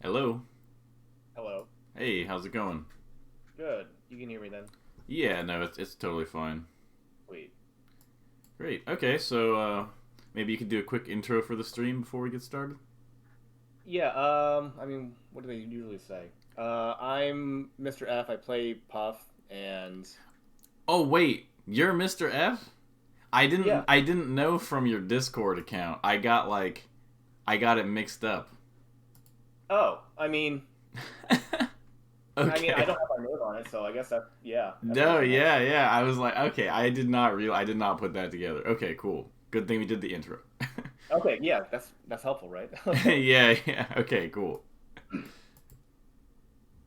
Hello. Hello. Hey, how's it going? Good. You can hear me then? Yeah, no, it's totally fine. Sweet. Great. Okay, so maybe you could do a quick intro for the stream before we get started. Yeah, what do they usually say? I'm Mr. F. I play Puff, and Oh wait, you're Mr. F? I didn't yeah. I didn't know from your Discord account. I got it mixed up. Oh, I Okay. don't have my name on it, so I guess that's No, reasonable. yeah. I was like, okay, I did not put that together. Okay, cool. Good thing we did the intro. Okay, yeah, that's helpful, right? Okay. Yeah. Okay, cool.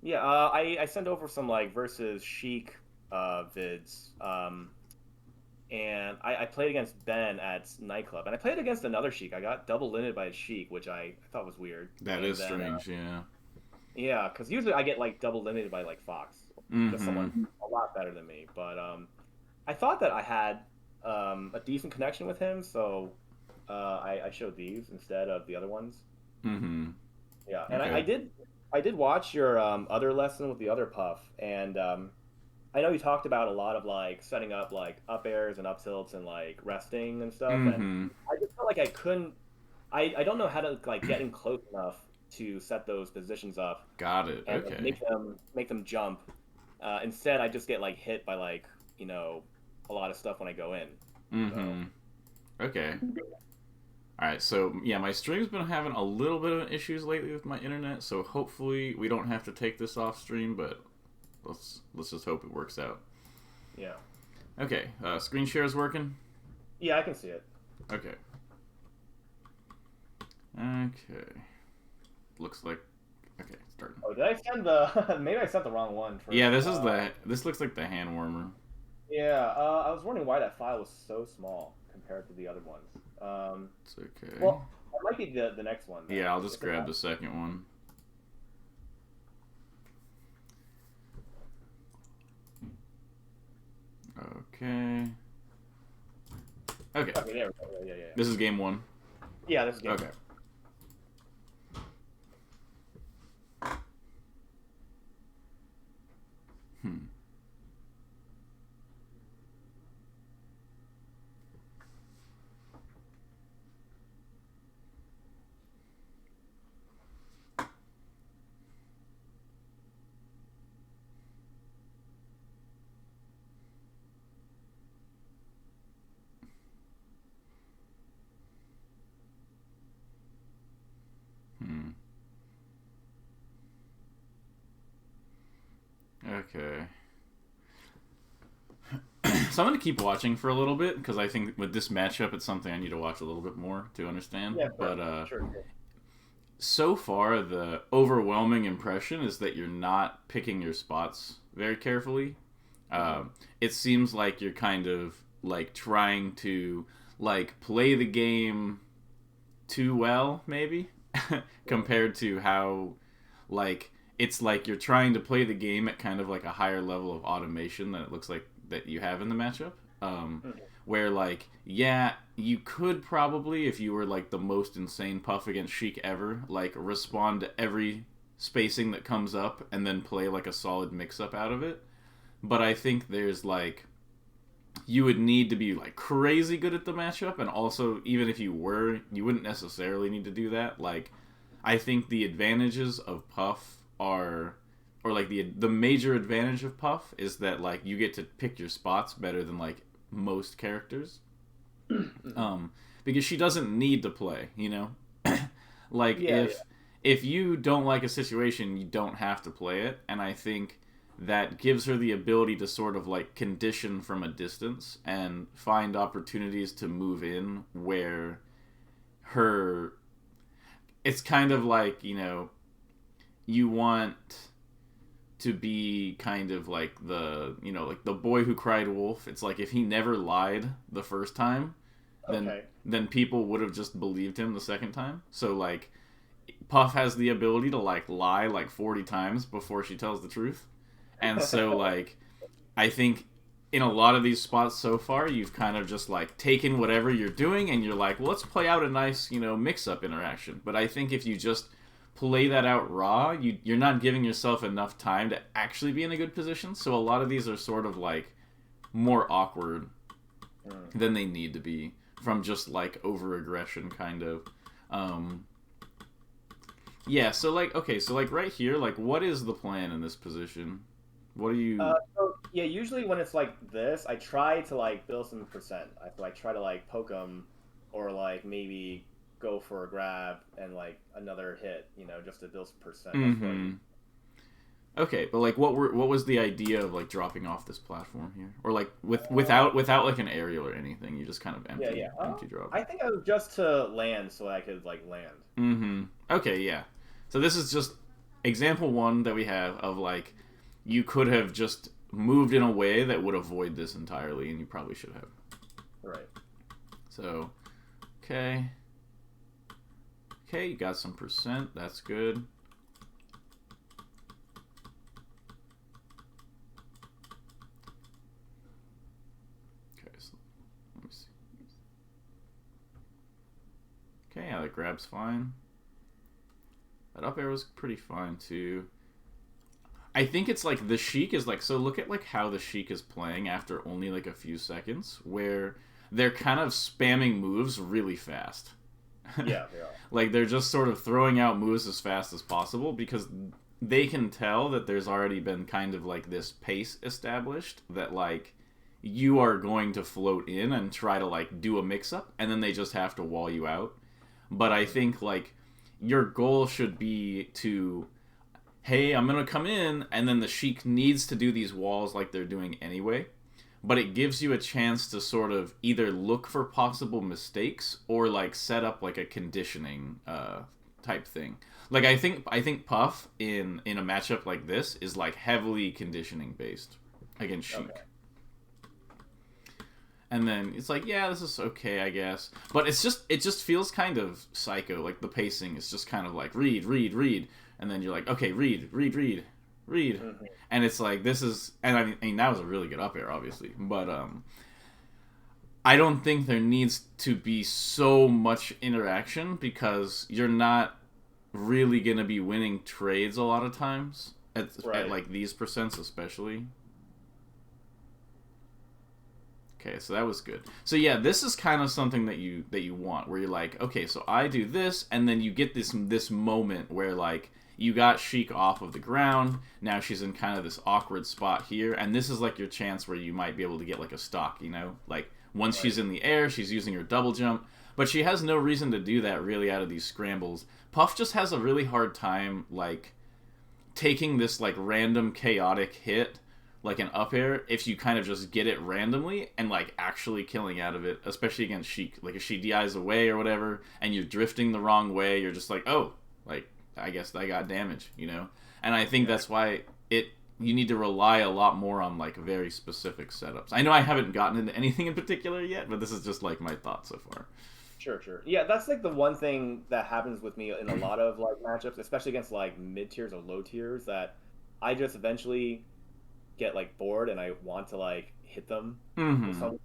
Yeah, I sent over some like versus Sheik vids. And I played against Ben at nightclub, and I played against another Sheik. I got double limited by a Sheik, which I thought was weird. That And is then strange, yeah. yeah, because usually I get like double limited by like Fox, just someone Mm-hmm. a lot better than me. But I thought that I had a decent connection with him, so I showed these instead of the other ones. Mm-hmm. Yeah, and Okay. I did watch your other lesson with the other puff, and I know you talked about a lot of like setting up like up airs and up tilts and like resting and stuff, and Mm-hmm. I just felt like I couldn't. I don't know how to like get in close enough to set those positions up Got it. and like, Okay. make them jump. Instead, I just get like hit by like a lot of stuff when I go in. So Mm-hmm. Okay. All right. So yeah, my stream's been having a little bit of issues lately with my internet. So hopefully we don't have to take this off stream, but let's just hope it works out. yeah, Okay. Screen share is working. yeah, I can see it. Okay. Okay. Looks like okay. Starting. Oh, did I send the? Maybe I sent the wrong one Yeah. for. This looks like the hand warmer. Yeah, I was wondering why that file was so small compared to the other ones. It's okay. Well, that might be the next one then. Yeah. I'll just If it grab the second one. Okay. Okay. okay, there we go. Yeah. This is game one. Yeah, this is game Okay. one. Hmm. Hmm. Okay. So I'm gonna keep watching for a little bit because I think with this matchup, it's something I need to watch a little bit more to understand. Yeah, But sure. so far, the overwhelming impression is that you're not picking your spots very carefully. Mm-hmm. Uh, it seems like you're kind of like trying to like play the game too well, maybe, compared to how like it's like you're trying to play the game at kind of like a higher level of automation than it looks like that you have in the matchup. Mm-hmm. Where like yeah, you could probably if you were like the most insane puff against Sheik ever, like respond to every spacing that comes up and then play like a solid mix up out of it. But I think there's like you would need to be like crazy good at the matchup, and also even if you were, you wouldn't necessarily need to do that. Like, I think the advantages of Puff are, or like the major advantage of Puff is that like you get to pick your spots better than like most characters, Mm-hmm. um, because she doesn't need to play. You know, like Yeah. if you don't like a situation, you don't have to play it, and I think that gives her the ability to sort of like condition from a distance and find opportunities to move in where her it's kind of like you want to be kind of like like the boy who cried wolf. It's like if he never lied the first time, then Okay. people would have just believed him the second time. So like Puff has the ability to like lie like 40 times before she tells the truth. And so like I think in a lot of these spots so far, you've kind of just like taken whatever you're doing and you're like, well, let's play out a nice, mix up interaction. But I think if you just play that out raw, you're not giving yourself enough time to actually be in a good position. So a lot of these are sort of like more awkward than they need to be from just like over aggression kind of. Yeah, so like okay, so like right here, like what is the plan in this position? What do you So yeah, usually when it's like this, I try to like build some percent. I like try to like poke them, or like maybe go for a grab and like another hit, just to build some percent. That's what I do. Mhm. Okay, but like what was the idea of like dropping off this platform here? Or like without like an aerial or anything, you just kind of Yeah, yeah. empty drop. I think I was just to land so I could like land. Mm-hmm. Okay, yeah. So this is just example one that we have of like you could have just moved in a way that would avoid this entirely, and you probably should have. Right. So, okay. Okay, you got some percent. That's good. Okay, so let me see. Okay, yeah, that grab's fine. That up air was pretty fine too. I think it's like the Sheik is like, so look at like how the Sheik is playing after only like a few seconds, where they're kind of spamming moves really fast. Yeah, they are. Like they're just sort of throwing out moves as fast as possible because they can tell that there's already been kind of like this pace established that like you are going to float in and try to like do a mix up, and then they just have to wall you out. But I think like your goal should be to, hey, I'm gonna come in, and then the Sheik needs to do these walls like they're doing anyway. But it gives you a chance to sort of either look for possible mistakes or like set up like a conditioning type thing. Like I think Puff in a matchup like this is like heavily conditioning based against Sheik. Okay. And then it's like, yeah, this is okay, I guess. But it just feels kind of psycho. Like the pacing is just kind of like read, read, read, and then you're like, okay, read, read, read, read, and it's like this is, and I mean that was a really good up air, obviously, but I don't think there needs to be so much interaction because you're not really gonna be winning trades a lot of times at like these percents especially. Okay, so that was good. So yeah, this is kind of something that you want, where you're like, okay, so I do this, and then you get this moment where like you got Sheik off of the ground. Now she's in kind of this awkward spot here, and this is like your chance where you might be able to get like a stock, like once she's in the air, she's using her double jump, but she has no reason to do that really out of these scrambles. Puff just has a really hard time like taking this like random chaotic hit like an up air if you kind of just get it randomly and like actually killing out of it, especially against Sheik. Like if she DIs away or whatever and you're drifting the wrong way, you're just like, oh, like I guess I got damage, And I think that's why you need to rely a lot more on like very specific setups. I know I haven't gotten into anything in particular yet, but this is just like my thoughts so far. Sure, sure. Yeah, that's like the one thing that happens with me in a lot of like matchups, especially against like mid tiers or low tiers, that I just eventually get like bored and I want to like hit them with some,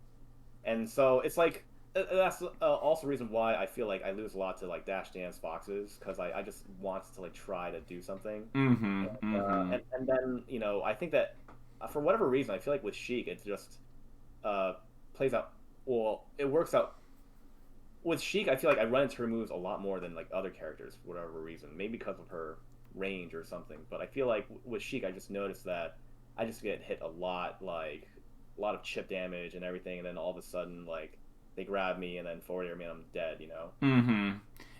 and so it's like that's also the reason why I feel like I lose a lot to like dash dance foxes, because I just want to like try to do something, and then I think that for whatever reason I feel like with Sheik it just plays out well. It works out with Sheik. I feel like I run into her moves a lot more than like other characters for whatever reason, maybe because of her range or something, but I feel like with Sheik I just noticed that I just get hit a lot, like a lot of chip damage and everything, and then all of a sudden, like they grab me and then forward air me and I'm dead.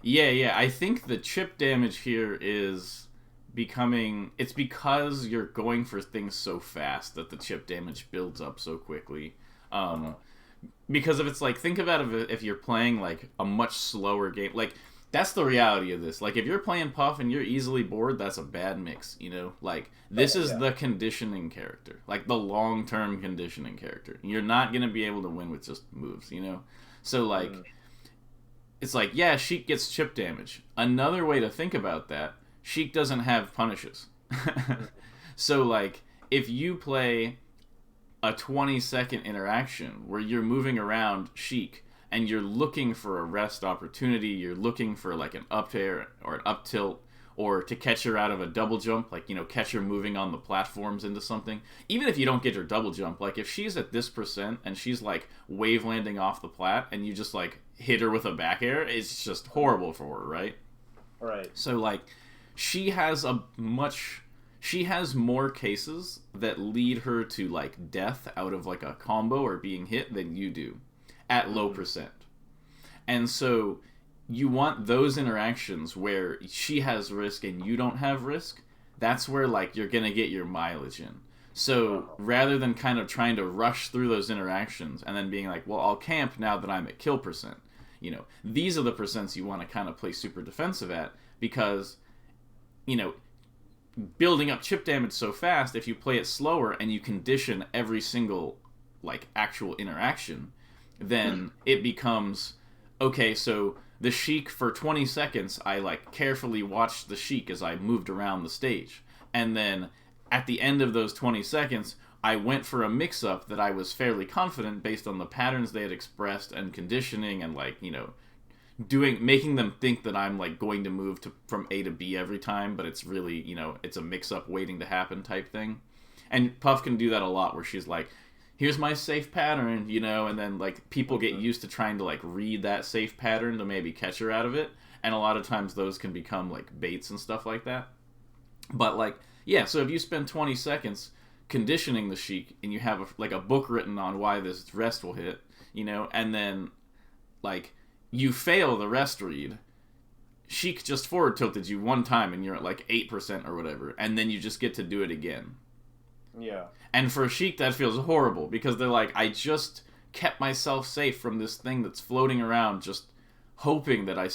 Yeah. I think the chip damage here is becoming. It's because you're going for things so fast that the chip damage builds up so quickly. Because if it's like, think about it, if you're playing like a much slower game, like. That's the reality of this. Like, if you're playing Puff and you're easily bored, that's a bad mix, Like, this is the conditioning character. Like, the long-term conditioning character. You're not going to be able to win with just moves, So, like, it's like, yeah, Sheik gets chip damage. Another way to think about that, Sheik doesn't have punishes. So, like, if you play a 20-second interaction where you're moving around Sheik and you're looking for a rest opportunity, you're looking for like an up air or an up tilt or to catch her out of a double jump, like, catch her moving on the platforms into something. Even if you don't get her double jump, like, if she's at this percent and she's, like, wave landing off the plat and you just, like, hit her with a back air, it's just horrible for her, right? Right. So, like, she has more cases that lead her to, like, death out of, like, a combo or being hit than you do at low percent. And so you want those interactions where she has risk and you don't have risk. That's where, like, you're going to get your mileage in. So rather than kind of trying to rush through those interactions and then being like, well, I'll camp now that I'm at kill percent. These are the percents you want to kind of play super defensive at because, building up chip damage so fast, if you play it slower and you condition every single, like, actual interaction, then it becomes, okay, so the Sheik for 20 seconds, I, like, carefully watched the Sheik as I moved around the stage. And then at the end of those 20 seconds, I went for a mix-up that I was fairly confident based on the patterns they had expressed and conditioning and, like, making them think that I'm, like, going to move from A to B every time, but it's really, it's a mix-up waiting to happen type thing. And Puff can do that a lot where she's like, here's my safe pattern, and then, like, people get used to trying to, like, read that safe pattern to maybe catch her out of it, and a lot of times those can become, like, baits and stuff like that. But, like, yeah, so if you spend 20 seconds conditioning the Sheik, and you have, a book written on why this rest will hit, and then, like, you fail the rest read, Sheik just forward tilted you one time, and you're at, like, 8% or whatever, and then you just get to do it again. Yeah. And for Sheik, that feels horrible, because they're like, I just kept myself safe from this thing that's floating around, just hoping that I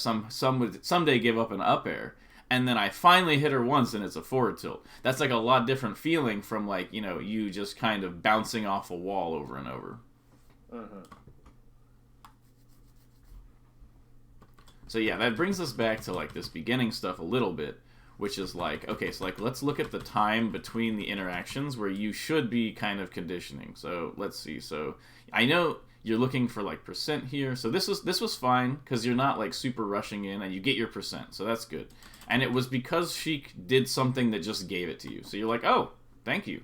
would someday give up an up air, and then I finally hit her once, and it's a forward tilt. That's, like, a lot different feeling from, like, you just kind of bouncing off a wall over and over. Mm-hmm. So yeah, that brings us back to, like, this beginning stuff a little bit, which is like, okay, so, like, let's look at the time between the interactions where you should be kind of conditioning. So let's see. So I know you're looking for, like, percent here. So this was fine because you're not, like, super rushing in and you get your percent. So that's good. And it was because Sheik did something that just gave it to you. So you're like, oh, thank you.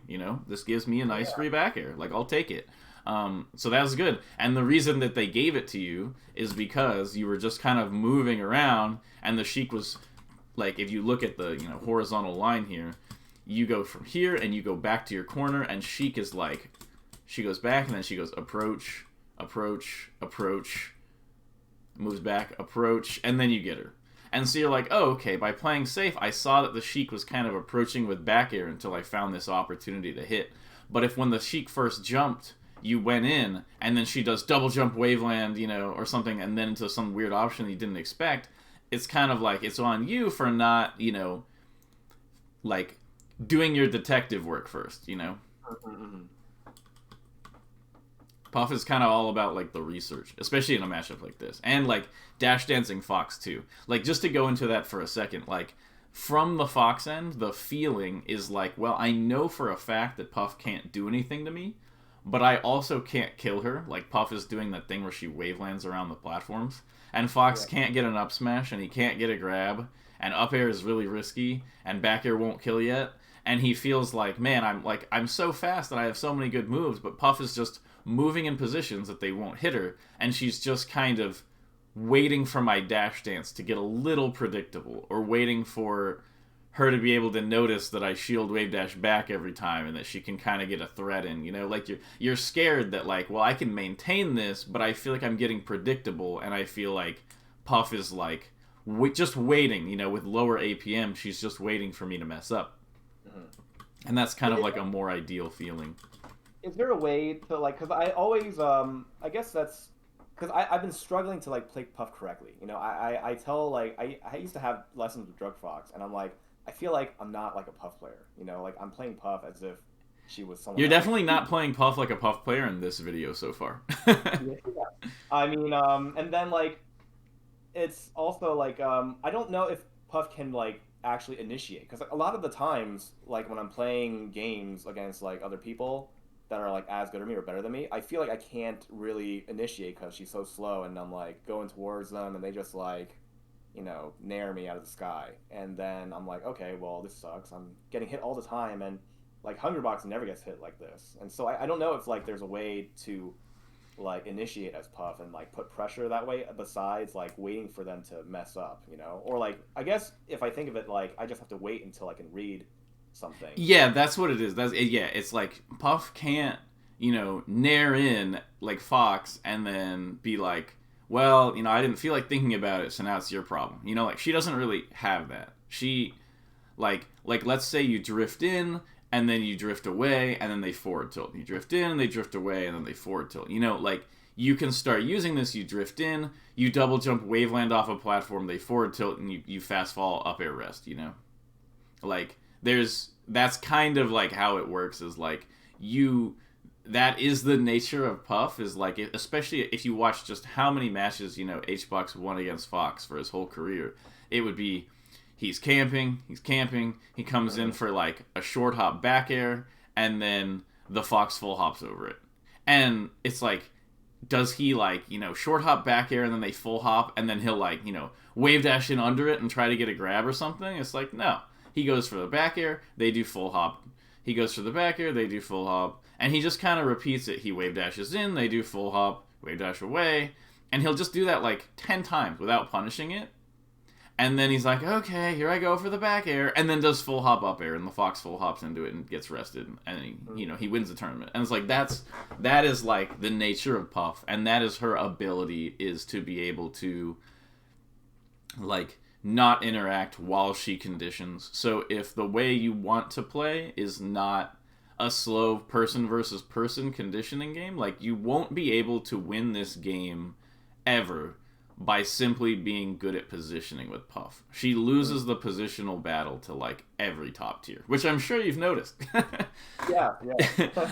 This gives me a nice free back air. Like, I'll take it. So that was good. And the reason that they gave it to you is because you were just kind of moving around, and the Sheik was, like, if you look at the, horizontal line here, you go from here and you go back to your corner, and Sheik is like, she goes back and then she goes approach, approach, approach, moves back, approach, and then you get her. And so you're like, oh, okay, by playing safe, I saw that the Sheik was kind of approaching with back air until I found this opportunity to hit. But if when the Sheik first jumped, you went in, and then she does double jump waveland, or something, and then into some weird option that you didn't expect, it's kind of like, it's on you for not, like, doing your detective work first, Mm-hmm. Puff is kind of all about, like, the research, especially in a matchup like this. And, like, Dash Dancing Fox, too. Like, just to go into that for a second, like, from the Fox end, the feeling is like, well, I know for a fact that Puff can't do anything to me, but I also can't kill her. Like, Puff is doing that thing where she wavelands around the platforms. And Fox can't get an up smash, and he can't get a grab, and up air is really risky, and back air won't kill yet. And he feels like, man, I'm so fast that I have so many good moves, but Puff is just moving in positions that they won't hit her, and she's just kind of waiting for my dash dance to get a little predictable, or waiting for her to be able to notice that I shield wave dash back every time and that she can kind of get a threat in, like you're scared that, like, well, I can maintain this, but I feel like I'm getting predictable, and I feel like Puff is, like, just waiting, with lower APM, she's just waiting for me to mess up. Mm-hmm. And that's kind of like a more ideal feeling. Is there a way to, like, because I always, I guess that's, because I've been struggling to, like, play Puff correctly. I tell, like, I used to have lessons with Drug Fox, and I'm like, I feel like I'm not like a Puff player, like I'm playing Puff as if she was someone. You're definitely not playing Puff like a Puff player in this video so far. Yeah. I mean, and then, like, it's also like, I don't know if Puff can, like, actually initiate, because, like, a lot of the times, like, when I'm playing games against, like, other people that are, like, as good as me or better than me, I feel like I can't really initiate because she's so slow, and I'm, like, going towards them, and they just, like, nair me out of the sky. And then I'm like, okay, well, this sucks. I'm getting hit all the time, and like Hungrybox never gets hit like this. And so I don't know if like there's a way to like initiate as Puff and like put pressure that way besides like waiting for them to mess up, or like I guess if I think of it like I just have to wait until I can read something. Yeah, that's what it is. Yeah, it's like Puff can't, nair in like Fox and then be like, well, I didn't feel like thinking about it, so now it's your problem. Like she doesn't really have that. She like let's say you drift in and then you drift away and then they forward tilt. You drift in and they drift away and then they forward tilt. Like you can start using this. You drift in, you double jump waveland off a platform, they forward tilt, and you fast fall up air rest. Like that's kind of like how it works. Is like that is the nature of Puff. Is like especially if you watch just how many matches HBox won against Fox for his whole career, it would be. He's camping, he comes in for like a short hop back air, and then the Fox full hops over it. And it's like, does he like, short hop back air and then they full hop, and then he'll like, wave dash in under it and try to get a grab or something? It's like, no. He goes for the back air, they do full hop. He goes for the back air, they do full hop. And he just kind of repeats it. He wave dashes in, they do full hop, wave dash away. And he'll just do that like 10 times without punishing it. And then he's like, okay, here I go for the back air, and then does full hop up air, and the Fox full hops into it and gets rested, and he wins the tournament. And it's like that is like the nature of Puff, and that is her ability, is to be able to like not interact while she conditions. So if the way you want to play is not a slow person versus person conditioning game, like you won't be able to win this game ever by simply being good at positioning with Puff. She loses the positional battle to like every top tier, which I'm sure you've noticed. Yeah.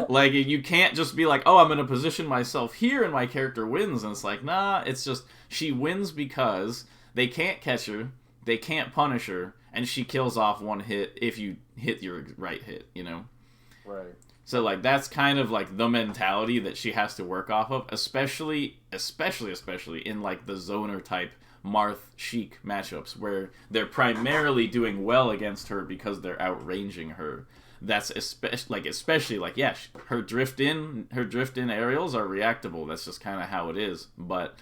Like you can't just be like, oh, I'm going to position myself here and my character wins. And it's like, nah, it's just she wins because they can't catch her, they can't punish her, and she kills off one hit if you hit your right hit, Right. So like that's kind of like the mentality that she has to work off of, especially in like the zoner type Marth Sheik matchups where they're primarily doing well against her because they're outranging her. That's especially like yeah, her drift in aerials are reactable. That's just kind of how it is. But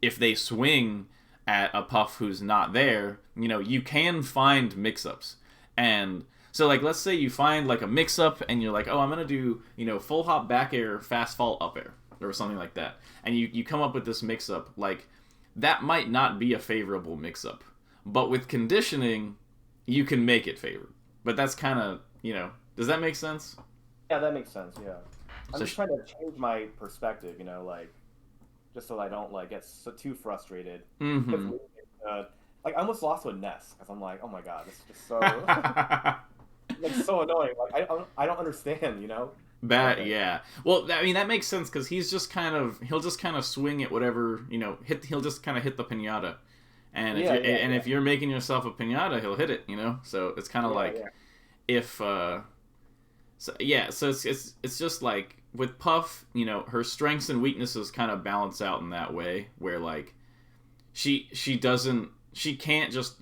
if they swing at a Puff who's not there, you can find mix-ups. And so, like, let's say you find, like, a mix-up, and you're like, oh, I'm going to do, full hop back air, fast fall up air, or something like that. And you come up with this mix-up. Like, that might not be a favorable mix-up. But with conditioning, you can make it favorable. But that's kind of, does that make sense? Yeah, that makes sense, yeah. I'm just trying to change my perspective, like, just so I don't, like, get too frustrated. Mm-hmm. Like, I almost lost to a Ness, because I'm like, oh my god, this is just so... like so annoying. Like I don't understand, Yeah. Well, I mean that makes sense because he'll just kind of swing at whatever he'll just kind of hit the pinata, and if you're making yourself a pinata, he'll hit it. So it's kind of if so it's just like with Puff, her strengths and weaknesses kind of balance out in that way where like she can't just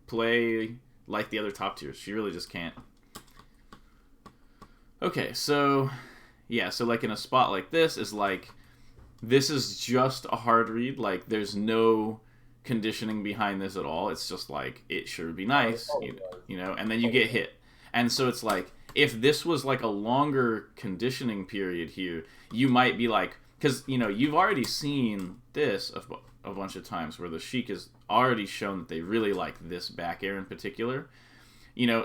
play like the other top tiers. She really just can't. Okay, so like in a spot like this is like this is just a hard read. Like there's no conditioning behind this at all. It's just like it sure would be nice, and then you get hit. And so it's like if this was like a longer conditioning period here, you might be like, because you've already seen this a bunch of times where the Sheik has already shown that they really like this back air in particular.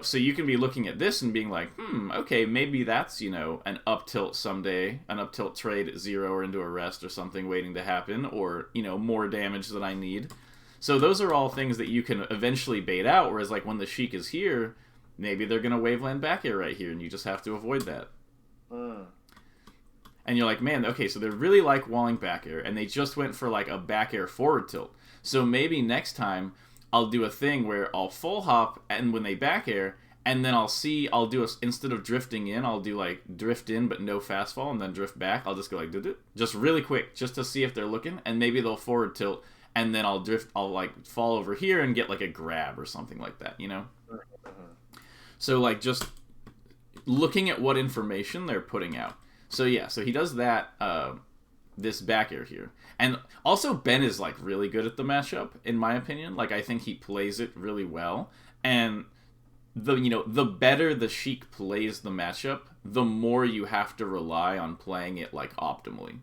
So you can be looking at this and being like, okay, maybe that's, an up tilt someday, an up tilt trade at 0 or into a rest or something waiting to happen, or, more damage that I need. So those are all things that you can eventually bait out, whereas like when the Sheik is here, maybe they're going to waveland back air right here, and you just have to avoid that. And you're like, man, okay, so they really like walling back air, and they just went for like a back air forward tilt. So maybe next time I'll do a thing where I'll full hop and when they back air, and then I'll do instead of drifting in, I'll do like drift in but no fast fall and then drift back. I'll just go like just really quick just to see if they're looking, and maybe they'll forward tilt, and then I'll like fall over here and get like a grab or something like that, you know? So like just looking at what information they're putting out. So yeah, so he does that, this back air here. And also Ben is like really good at the matchup, in my opinion. Like I think he plays it really well. And the better the Sheik plays the matchup, the more you have to rely on playing it like optimally.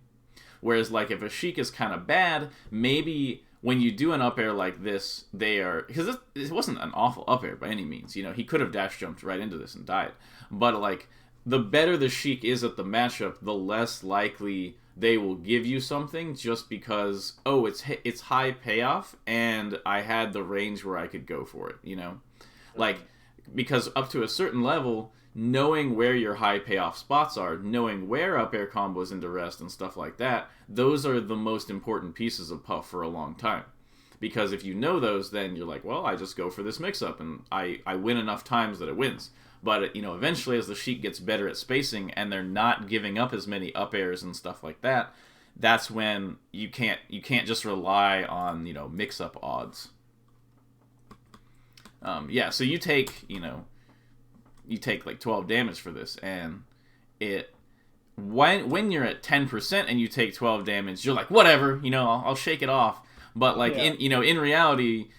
Whereas like if a Sheik is kind of bad, maybe when you do an up air like this, because it wasn't an awful up air by any means. He could have dash jumped right into this and died. But like the better the Sheik is at the matchup, the less likely they will give you something just because it's high payoff and I had the range where I could go for it. Like because up to a certain level, knowing where your high payoff spots are, knowing where up air combos into rest and stuff like that, those are the most important pieces of Puff for a long time. Because if you know those, then you're like, well, I just go for this mix-up, and I win enough times that it wins. But, eventually as the Sheik gets better at spacing, and they're not giving up as many up airs and stuff like that, that's when you can't just rely on, mix-up odds. So you take like 12 damage for this, and when you're at 10% and you take 12 damage, you're like, whatever, I'll shake it off. But like in reality,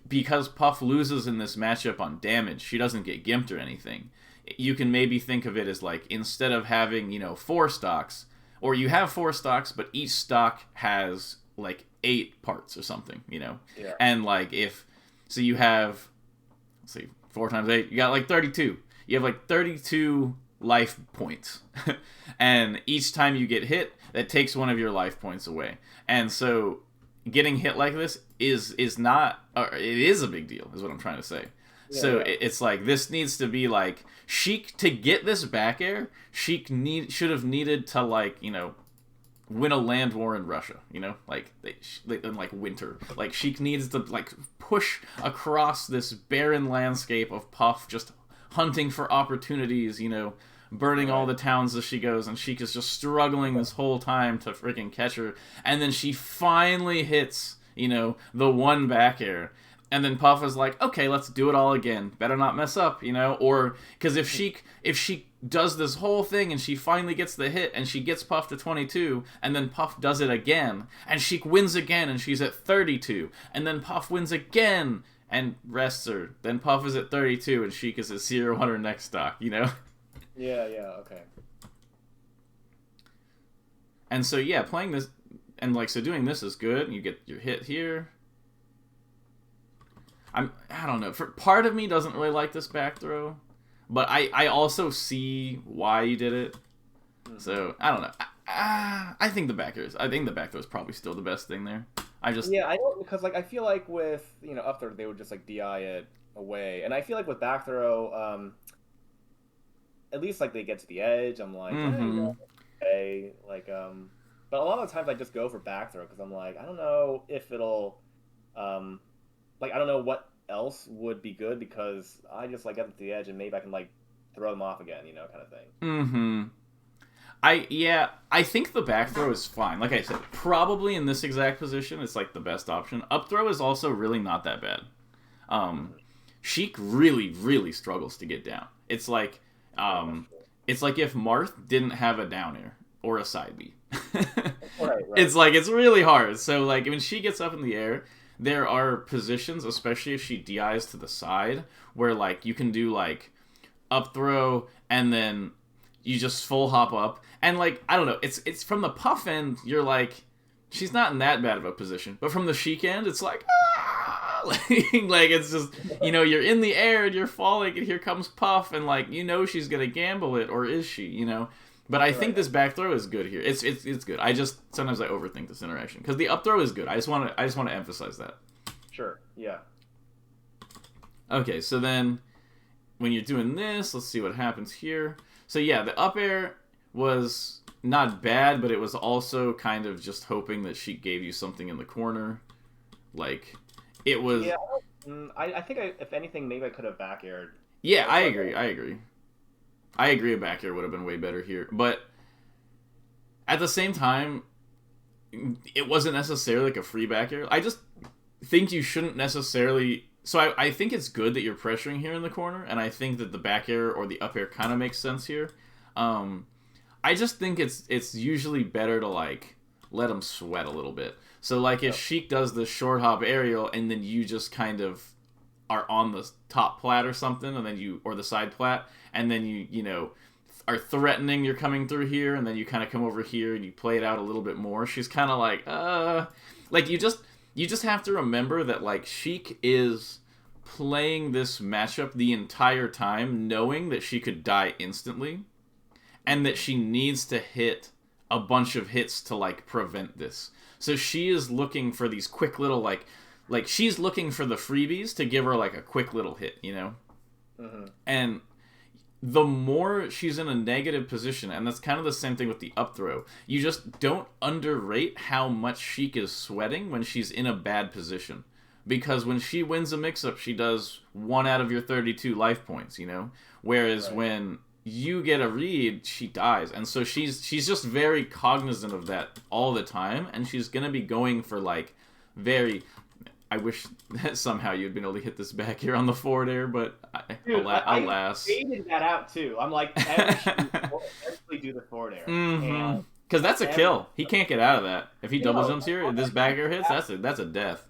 because Puff loses in this matchup on damage, she doesn't get gimped or anything. You can maybe think of it as like, instead of having 4 stocks, or you have 4 stocks, but each stock has like 8 parts or something, and like so you have, let's see, 4 times 8, you got like 32. You have like 32 life points. And each time you get hit, that takes one of your life points away. And so getting hit like this is not, or it is a big deal, is what I'm trying to say. Yeah, so yeah. It's like, this needs to be like, Sheik, to get this back air, Sheik should have needed to like, win a land war in Russia, like in like winter. Like Sheik needs to like push across this barren landscape of Puff just hunting for opportunities, burning all the towns as she goes, and Sheik is just struggling this whole time to freaking catch her, and then she finally hits, the one back air. And then Puff is like, okay, let's do it all again. Better not mess up, or because if Sheik does this whole thing and she finally gets the hit and she gets Puff to 22, and then Puff does it again and Sheik wins again and she's at 32, and then Puff wins again and rests her. Then Puff is at 32 and Sheik is at 0 on her next stock, Yeah, okay. And so yeah, playing this and like so doing this is good. You get your hit here. I don't know. Part of me doesn't really like this back throw, but I also see why you did it. So I don't know. I think the back throw is probably still the best thing there. I don't, because like I feel like with up throw they would just like DI it away, and I feel like with back throw, at least like they get to the edge. I'm like, okay, like but a lot of times I just go for back throw because I'm like, I don't know if it'll like, I don't know what else would be good because I just, like, get to the edge and maybe I can, like, throw them off again, kind of thing. I think the back throw is fine. Like I said, probably in this exact position, it's, like, the best option. Up throw is also really not that bad. Sheik really, really struggles to get down. It's like if Marth didn't have a down air or a side B. Right. It's like, it's really hard. So, like, when she gets up in the air, there are positions, especially if she DIs to the side, where, like, you can do, like, up throw, and then you just full hop up. And, like, I don't know, it's from the Puff end, you're like, she's not in that bad of a position. But from the Sheik end, it's like, ah! Like, it's just, you're in the air, and you're falling, and here comes Puff, and, like, she's gonna gamble it, or is she, But I think this back throw is good here. It's good. Sometimes I overthink this interaction because the up throw is good. I just want to emphasize that. Sure. Yeah. Okay, so then when you're doing this, let's see what happens here. So yeah, the up air was not bad, but it was also kind of just hoping that she gave you something in the corner. Like it was. Yeah. I think if anything, maybe I could have back aired. Yeah, I agree. A back air would have been way better here. But at the same time, it wasn't necessarily like a free back air. I just think you shouldn't necessarily. So I think it's good that you're pressuring here in the corner, and I think that the back air or the up air kind of makes sense here. I just think it's usually better to like let him sweat a little bit. So like if Sheik does the short hop aerial, and then you just kind of are on the top plat or something, and then or the side plat, and then you know are threatening you're coming through here, and then you kind of come over here and you play it out a little bit more. She's kind of like you just have to remember that like Sheik is playing this matchup the entire time knowing that she could die instantly and that she needs to hit a bunch of hits to like prevent this. So she is looking for these quick little like she's looking for the freebies to give her like a quick little hit, you know? Mm-hmm. And the more she's in a negative position, and that's kind of the same thing with the up throw, you just don't underrate how much Sheik is sweating when she's in a bad position. Because when she wins a mix-up, she does 1 out of your 32 life points, you know? Whereas when you get a read, she dies. And so she's just very cognizant of that all the time, and she's going to be going for, like, very... I wish that somehow you'd been able to hit this back here on the forward air, but Dude, alas. I faded that out too. I'm like, eventually do the forward air. Mm-hmm. Because that's a kill. He can't get out of that. If he double jumps here, this back air hits, that's a death.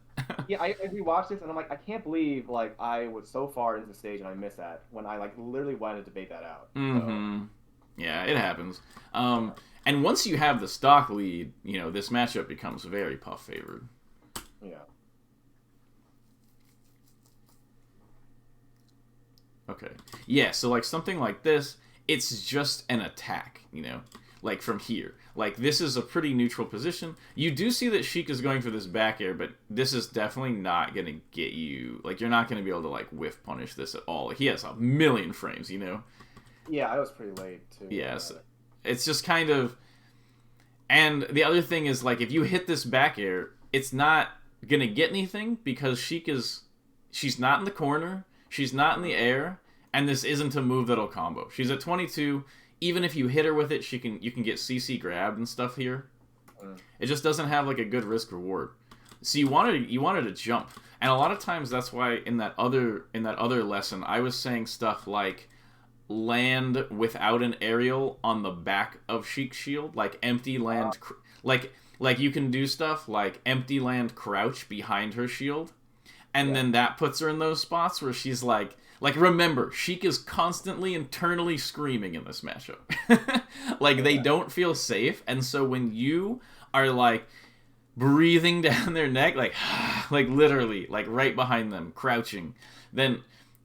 Yeah, I rewatched this and I'm like, I can't believe like I was so far into the stage and I missed that when I like literally wanted to debate that out. Mm-hmm. So. Yeah, it happens. And once you have the stock lead, you know, this matchup becomes very Puff favored. Yeah. Okay. Yeah, so like something like this, it's just an attack, you know? Like from here. Like this is a pretty neutral position. You do see that Sheik is going for this back air, but this is definitely not going to get you... Like you're not going to be able to like whiff punish this at all. Like, he has a million frames, you know? Yeah, I was pretty late too. Yeah, so it's just kind of... And the other thing is like if you hit this back air, it's not going to get anything because Sheik is... She's not in the corner. She's not in the air, and this isn't a move that'll combo. She's at 22. Even if you hit her with it, you can get CC grabbed and stuff here. It just doesn't have like a good risk reward. So you wanted to jump, and a lot of times that's why in that other lesson I was saying stuff like land without an aerial on the back of Sheik's shield, like empty land, like you can do stuff like empty land crouch behind her shield. And then that puts her in those spots where she's like remember, Sheik is constantly internally screaming in this matchup. Like, they don't feel safe, and so when you are, like, breathing down their neck, like literally, like, right behind them, crouching, then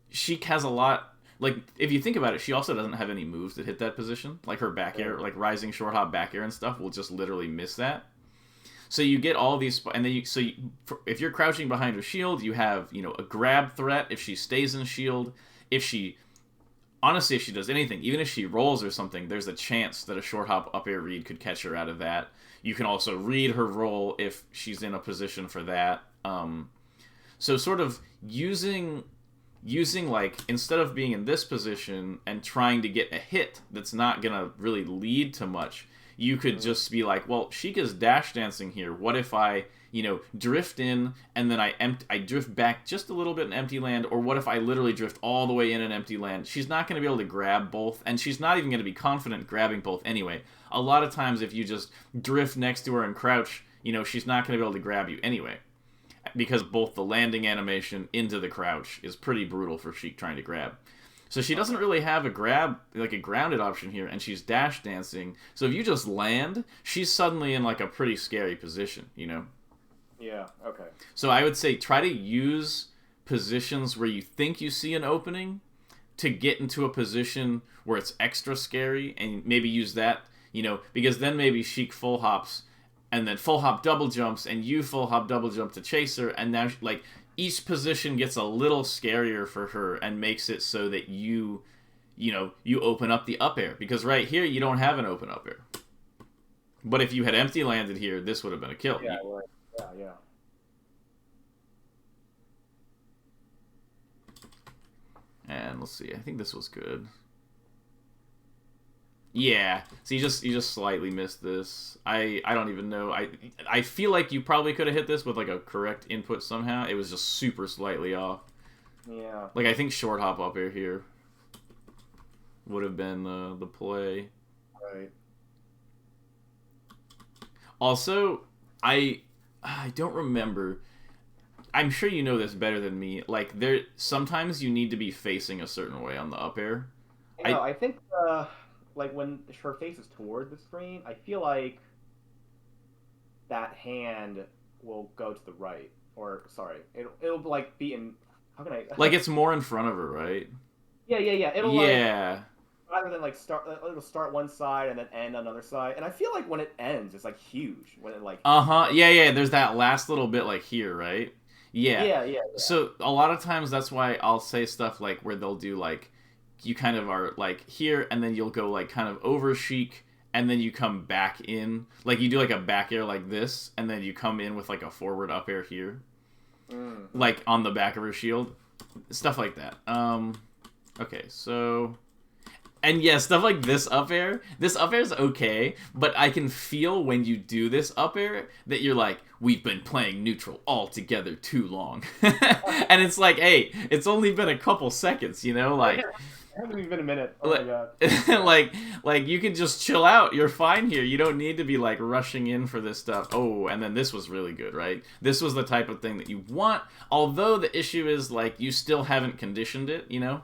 Sheik has a lot... Like, if you think about it, she also doesn't have any moves that hit that position. Like, her back air, like, rising short hop back air and stuff will just literally miss that. So you get all these, and then if you're crouching behind her shield, you have, you know, a grab threat if she stays in shield. If she does anything, even if she rolls or something, there's a chance that a short hop up air read could catch her out of that. You can also read her roll if she's in a position for that. So sort of using like, instead of being in this position and trying to get a hit that's not gonna really lead to much, you could just be like, well, Sheik is dash dancing here. What if I, you know, drift in and then I drift back just a little bit in empty land? Or what if I literally drift all the way in an empty land? She's not going to be able to grab both, and she's not even going to be confident grabbing both anyway. A lot of times if you just drift next to her and crouch, you know, she's not going to be able to grab you anyway. Because both the landing animation into the crouch is pretty brutal for Sheik trying to grab. So she doesn't really have a grab, like a grounded option here, and she's dash dancing. So if you just land, she's suddenly in like a pretty scary position, you know? Yeah, okay. So I would say try to use positions where you think you see an opening to get into a position where it's extra scary, and maybe use that, you know, because then maybe Sheik full hops, and then full hop double jumps, and you full hop double jump to chase her, and now, like... Each position gets a little scarier for her and makes it so that you open up the up air. Because right here, you don't have an open up air. But if you had empty landed here, this would have been a kill. Yeah, right. Yeah. And let's see, I think this was good. Yeah. So you just slightly missed this. I don't even know. I feel like you probably could have hit this with like a correct input somehow. It was just super slightly off. Yeah. Like I think short hop up air here would have been the play. Right. Also, I don't remember. I'm sure you know this better than me. Like there sometimes you need to be facing a certain way on the up air. I think like when her face is toward the screen, I feel like that hand will go to the right, or sorry, it'll like be in. How can I? Like it's more in front of her, right? Yeah. It'll Yeah. rather than like it'll start one side and then end on another side. And I feel like when it ends, it's like huge. When it like Uh-huh. Yeah. There's that last little bit like here, right? Yeah. yeah. So a lot of times that's why I'll say stuff like where they'll do like you kind of are like here and then you'll go like kind of over Sheik and then you come back in. Like you do like a back air like this and then you come in with like a forward up air here. Like on the back of her shield. Stuff like that. Okay, so and yeah, stuff like this up air. This up air is okay, but I can feel when you do this up air that you're like, we've been playing neutral all together too long. And it's like, hey, it's only been a couple seconds, you know? Like, It hasn't even been a minute. Oh my god. like you can just chill out. You're fine here. You don't need to be like rushing in for this stuff. Oh, and then this was really good, right? This was the type of thing that you want. Although the issue is like you still haven't conditioned it, you know?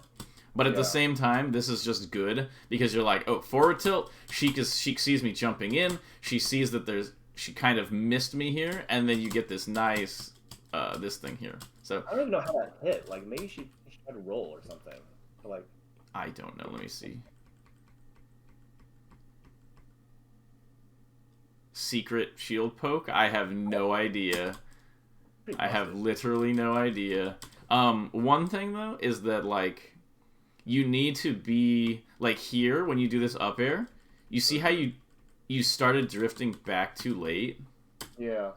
But at the same time, this is just good because you're like, oh, forward tilt. Sheik sees me jumping in. She sees that she kind of missed me here, and then you get this nice this thing here. So I don't even know how that hit. Like maybe she had to roll or something. Like I don't know. Let me see. Secret shield poke? I have no idea. I have literally no idea. One thing though is that like you need to be like here when you do this up air. You see how you started drifting back too late? yeah.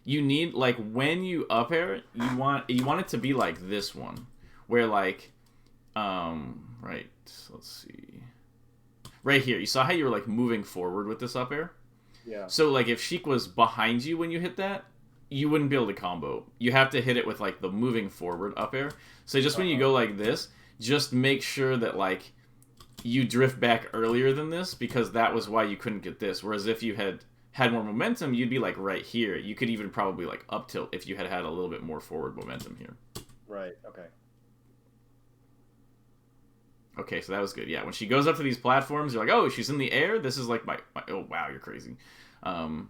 You need like when you up air, you want it to be like this one where like right, let's see. Right here. You saw how you were like moving forward with this up air? Yeah. So like if Sheik was behind you when you hit that, you wouldn't be able to combo. You have to hit it with like the moving forward up air. So just when you go like this, just make sure that like you drift back earlier than this because that was why you couldn't get this. Whereas if you had more momentum, you'd be like right here. You could even probably like up tilt if you had a little bit more forward momentum here. Right. Okay. Okay, so that was good. Yeah, when she goes up to these platforms, you're like, oh, she's in the air? This is like my oh, wow, you're crazy. So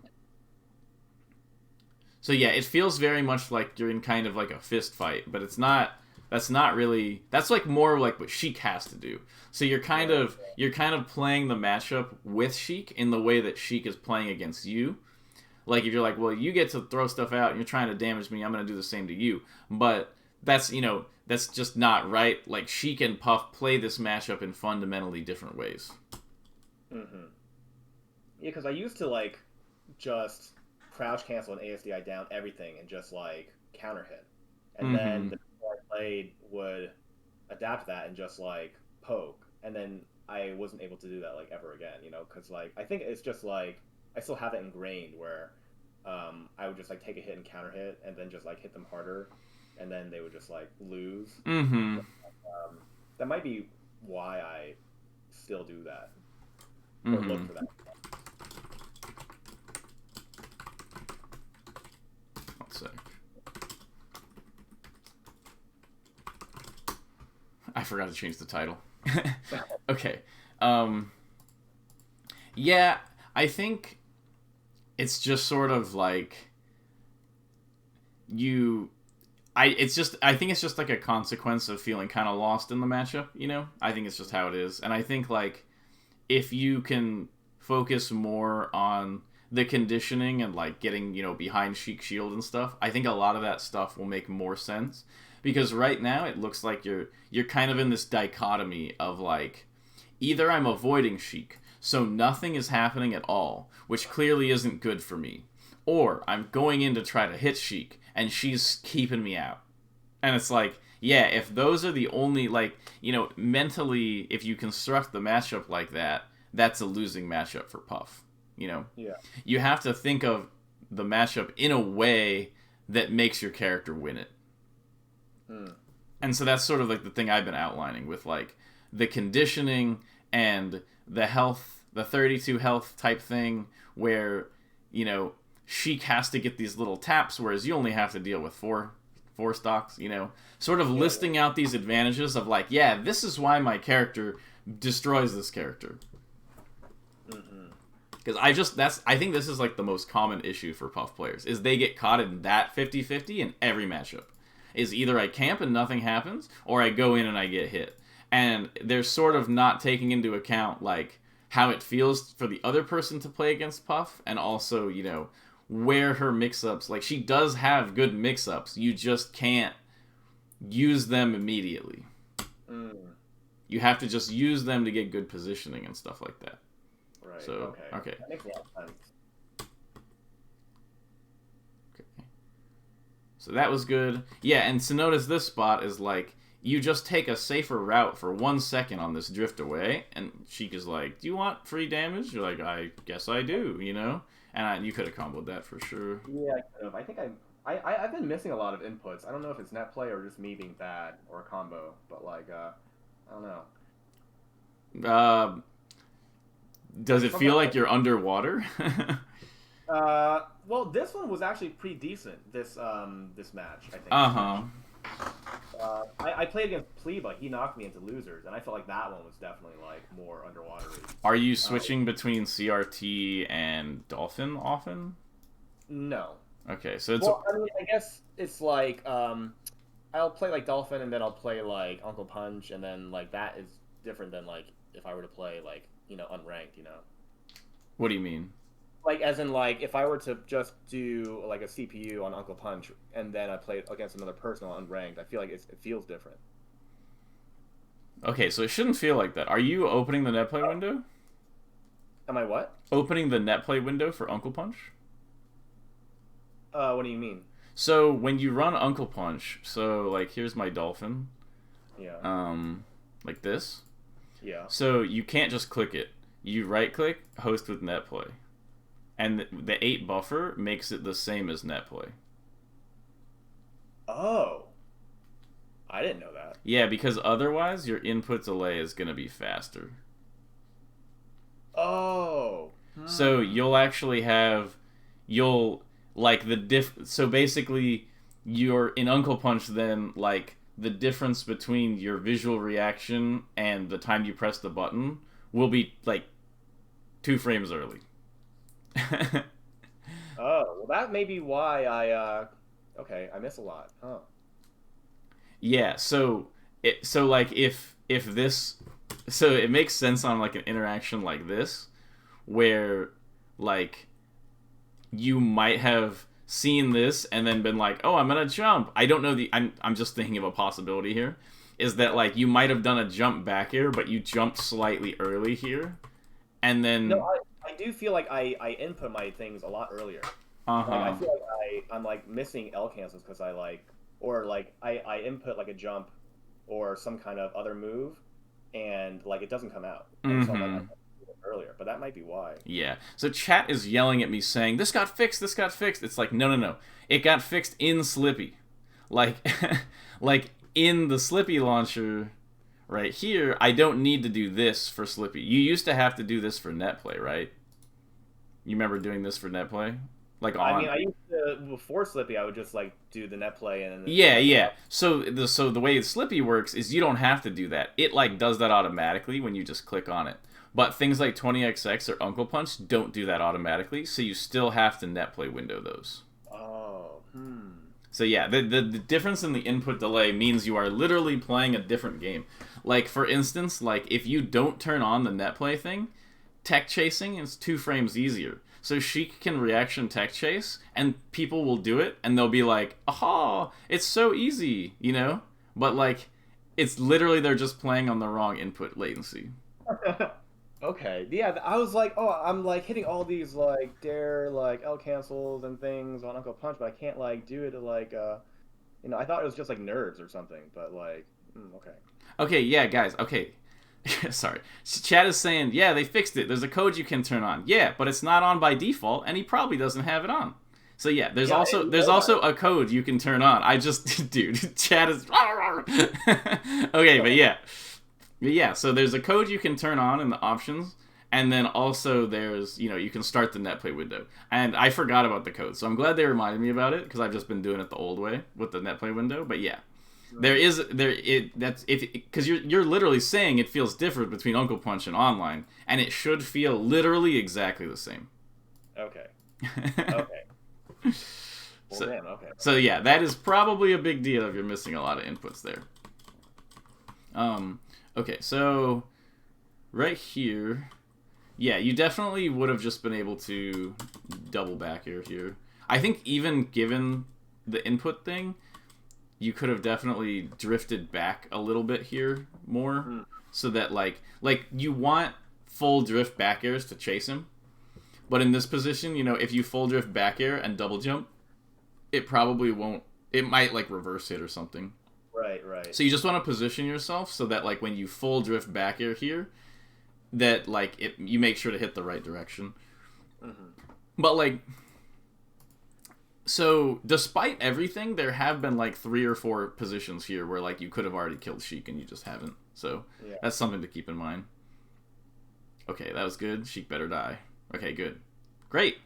yeah, it feels very much like you're in kind of like a fist fight, but it's not. That's not really. That's like more like what Sheik has to do. So you're kind of playing the matchup with Sheik in the way that Sheik is playing against you. Like if you're like, well, you get to throw stuff out and you're trying to damage me, I'm gonna do the same to you. But that's that's just not right. Like Sheik and Puff play this matchup in fundamentally different ways. Mm-hmm. Yeah, because I used to like just crouch cancel and ASDI down everything and just like counter hit, and then the people I played would adapt that and just like poke, and then I wasn't able to do that like ever again, because like I think it's just like I still have it ingrained where I would just like take a hit and counter hit and then just like hit them harder, and then they would just like lose. Mm-hmm. That might be why I still do that or look for that. I forgot to change the title. Okay. Yeah, I think it's just sort of like I think it's just like a consequence of feeling kind of lost in the matchup, I think it's just how it is. And I think like if you can focus more on the conditioning and like getting, behind Sheik shield and stuff, I think a lot of that stuff will make more sense. Because right now it looks like you're kind of in this dichotomy of like either I'm avoiding Sheik, so nothing is happening at all, which clearly isn't good for me, or I'm going in to try to hit Sheik and she's keeping me out. And it's like, yeah, if those are the only like, mentally if you construct the matchup like that, that's a losing matchup for Puff. You know, Yeah. you have to think of the matchup in a way that makes your character win it. And so that's sort of like the thing I've been outlining with like the conditioning and the health, the 32 health type thing, where, you know, Sheik has to get these little taps, whereas you only have to deal with four stocks, you know, sort of listing out these advantages of like, yeah, this is why my character destroys this character. Because I think this is like the most common issue for Puff players, is they get caught in that 50-50 in every matchup. Is either I camp and nothing happens, or I go in and I get hit. And they're sort of not taking into account like how it feels for the other person to play against Puff, and also, you know, where her mix-ups, like she does have good mix-ups, you just can't use them immediately. You have to just use them to get good positioning and stuff like that. Right. So, okay. That makes a lot of sense. Okay. So that was good. Yeah, and so notice this spot is like, you just take a safer route for 1 second on this drift away, and Sheik is like, do you want free damage? You're like, I guess I do, you know? And you could have comboed that for sure. Yeah, I could have. I think I've been missing a lot of inputs. I don't know if it's net play or just me being bad or a combo, but like, I don't know. Does it feel like you're underwater? Well, this one was actually pretty decent. This match, I think. I played against Pleba. He knocked me into losers, and I felt like that one was definitely like more underwatery. Are you switching between CRT and Dolphin often? No. Okay, so it's. Well, I mean, I guess it's like I'll play like Dolphin, and then I'll play like Uncle Punch, and then like that is different than like if I were to play like, you know, unranked, you know. What do you mean? Like, as in, like, if I were to just do, like, a CPU on Uncle Punch, and then I played against another person on Unranked, I feel like it feels different. Okay, so it shouldn't feel like that. Are you opening the netplay window? Am I what? Opening the netplay window for Uncle Punch? What do you mean? So, when you run Uncle Punch, so, like, here's my Dolphin. Yeah. Like this. Yeah. So, you can't just click it. You right-click, host with netplay. And the 8 buffer makes it the same as netplay. Oh. I didn't know that. Yeah, because otherwise your input delay is going to be faster. Oh. So you'll actually have... So basically, you're in Uncle Punch then, like, the difference between your visual reaction and the time you press the button will be, like, 2 frames early. Oh, well, that may be why I miss a lot. Huh. Yeah, so it makes sense on like an interaction like this, where like you might have seen this and then been like, oh, I'm gonna jump. I don't know I'm just thinking of a possibility here, is that like you might have done a jump back here, but you jumped slightly early here, and then No, I do feel like I input my things a lot earlier. Like, I feel like I'm like missing L cancels because I input like a jump or some kind of other move, and like it doesn't come out. And so I'm like, I did it earlier, but that might be why. Yeah. So chat is yelling at me saying, "This got fixed. This got fixed." It's like, no. It got fixed in Slippy, like, like in the Slippy launcher. Right here, I don't need to do this for Slippy. You used to have to do this for netplay, right? You remember doing this for netplay? Like I mean, I used to, before Slippy, I would just like do the net play and then yeah. So the way Slippy works is you don't have to do that. It like does that automatically when you just click on it. But things like 20XX or Uncle Punch don't do that automatically, so you still have to netplay window those. Oh. So yeah, the difference in the input delay means you are literally playing a different game. Like, for instance, like if you don't turn on the netplay thing, tech chasing is 2 frames easier. So Sheik can reaction tech chase, and people will do it, and they'll be like, aha, it's so easy, you know? But like, it's literally they're just playing on the wrong input latency. Okay, yeah, I was like, oh, I'm like hitting all these like dare like L cancels and things on Uncle Punch, but I can't like do it to like I thought it was just like nerves or something, but like okay. Okay, yeah, guys, okay. Sorry. Chad is saying, yeah, they fixed it. There's a code you can turn on. Yeah, but it's not on by default, and he probably doesn't have it on. So yeah, there's also a code you can turn on. I just, dude, Chad is. Okay, but yeah. So there's a code you can turn on in the options, and then also there's, you can start the netplay window. And I forgot about the code, so I'm glad they reminded me about it because I've just been doing it the old way with the netplay window. But yeah. Because you're literally saying it feels different between Uncle Punch and online, and it should feel literally exactly the same. Okay. Okay. Okay. So yeah, that is probably a big deal if you're missing a lot of inputs there. Okay, so right here, yeah, you definitely would have just been able to double back here. I think even given the input thing, you could have definitely drifted back a little bit here more, so that like you want full drift back airs to chase him, but in this position, if you full drift back air and double jump, it probably won't. It might like reverse hit or something. Right. So you just want to position yourself so that like when you full drift back air here, that like you make sure to hit the right direction. But like. So, despite everything, there have been, like, 3 or 4 positions here where, like, you could have already killed Sheik and you just haven't. So, That's something to keep in mind. Okay, that was good. Sheik better die. Okay, good. Great!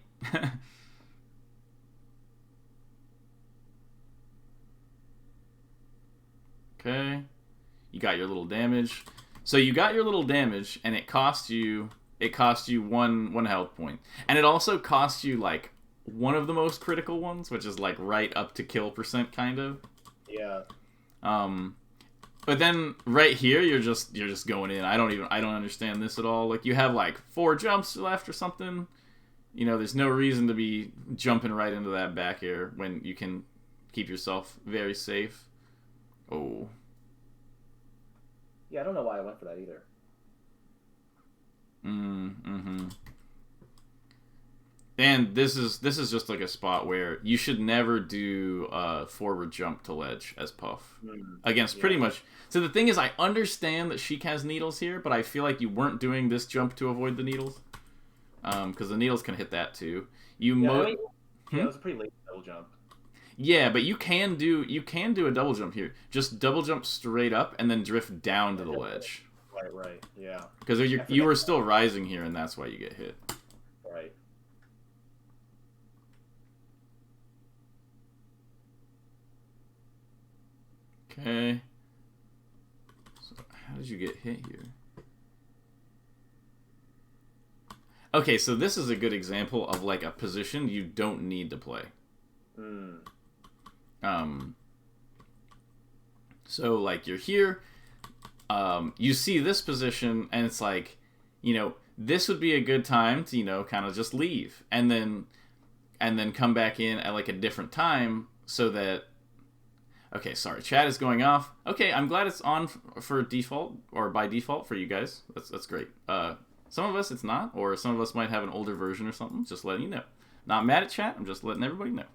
Okay. You got your little damage. So, you got your little damage, and it cost you 1 health point. And it also cost you, like, one of the most critical ones, which is like right up to kill percent kind of. Yeah. But then right here you're just going in. I don't understand this at all. Like you have like 4 jumps left or something. There's no reason to be jumping right into that back air when you can keep yourself very safe. Oh. Yeah, I don't know why I went for that either. And this is just like a spot where you should never do forward jump to ledge as Puff against pretty much. So the thing is, I understand that Sheik has needles here, but I feel like you weren't doing this jump to avoid the needles, because the needles can hit that too. It was a pretty late double jump. Yeah, but you can do a double jump here. Just double jump straight up and then drift down to the ledge. Right. Yeah. Because you were still rising here, and that's why you get hit. Right. Okay. So how did you get hit here? Okay, so this is a good example of like a position you don't need to play. So like you're here, you see this position, and it's like, this would be a good time to, kind of just leave, and then come back in at like a different time so that. Okay, sorry, chat is going off. Okay, I'm glad it's on for default, or by default for you guys. That's great. Some of us it's not, or some of us might have an older version or something. Just letting you know. Not mad at chat. I'm just letting everybody know.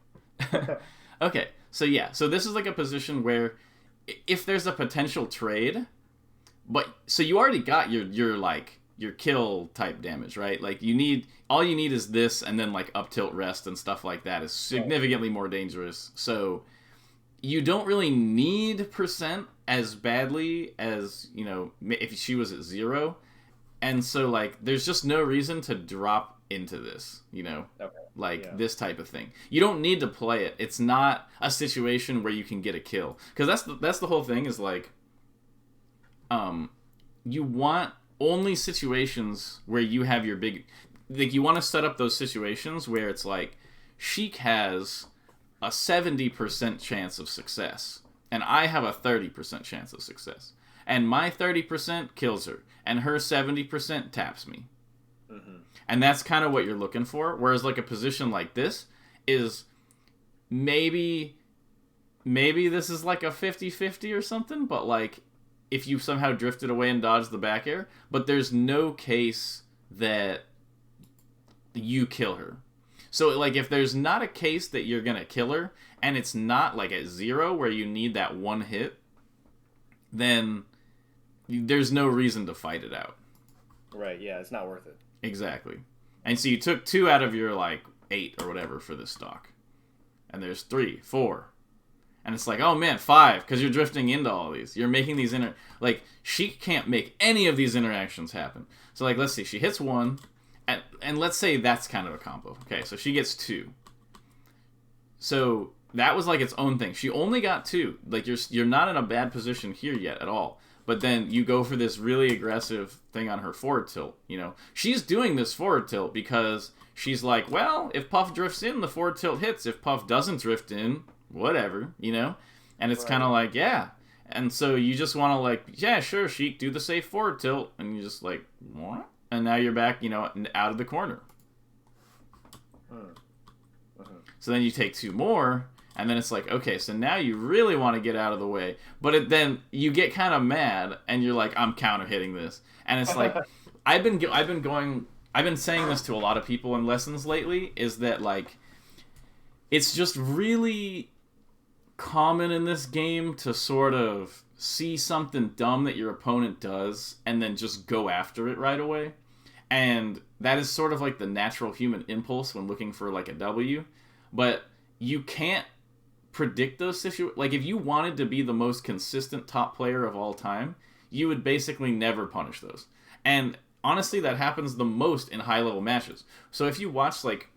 Okay, so yeah, so this is like a position where if there's a potential trade, but so you already got your kill type damage, right? Like all you need is this, and then like up tilt rest and stuff like that is significantly more dangerous. So you don't really need percent as badly as, if she was at 0. And so, like, there's just no reason to drop into this, this type of thing. You don't need to play it. It's not a situation where you can get a kill. Because that's the whole thing is, like, you want only situations where you have your big... Like, you want to set up those situations where it's like, Sheik has a 70% chance of success, and I have a 30% chance of success. And my 30% kills her, and her 70% taps me. And that's kind of what you're looking for. Whereas, like, a position like this is maybe this is like a 50-50 or something, but, like, if you somehow drifted away and dodged the back air, but there's no case that you kill her. So, like, if there's not a case that you're going to kill her, and it's not, like, at 0 where you need that one hit, then there's no reason to fight it out. Right, yeah, it's not worth it. Exactly. And so you took 2 out of your, like, 8 or whatever for this stock. And there's 3, 4. And it's like, oh man, 5, because you're drifting into all these. You're making these like, Sheik can't make any of these interactions happen. So, like, let's see, she hits 1, and let's say that's kind of a combo. Okay, so she gets 2. So that was like its own thing. She only got 2. Like, you're not in a bad position here yet at all. But then you go for this really aggressive thing on her forward tilt, you know. She's doing this forward tilt because she's like, well, if Puff drifts in, the forward tilt hits. If Puff doesn't drift in, whatever, you know? And it's kind of like, yeah. And so you just want to, like, yeah, sure, Sheik, do the safe forward tilt. And you just like, what? And now you're back, you know, out of the corner. So then you take 2 more, and then it's like, okay, so now you really want to get out of the way. But then you get kind of mad, and you're like, I'm counter hitting this. And it's like, I've been saying this to a lot of people in lessons lately, is that, like, it's just really common in this game to sort of see something dumb that your opponent does, and then just go after it right away. And that is sort of like the natural human impulse when looking for, like, a W. But you can't predict those situations. Like, if you wanted to be the most consistent top player of all time, you would basically never punish those. And honestly, that happens the most in high-level matches. So if you watch, like,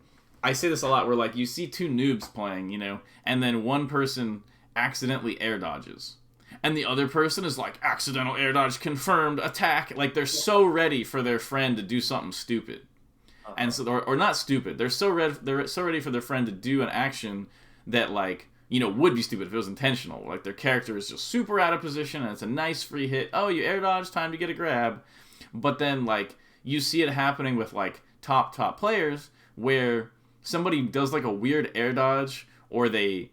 I say this a lot, where, like, you see 2 noobs playing, you know, and then one person accidentally air dodges. And the other person is like, accidental air dodge confirmed, attack. Like, they're so ready for their friend to do something stupid. And so, or not stupid. They're so ready for their friend to do an action that, like, you know, would be stupid if it was intentional. Like, their character is just super out of position, and it's a nice free hit. Oh, you air dodge, time to get a grab. But then, like, you see it happening with, like, top players, where somebody does, like, a weird air dodge, or they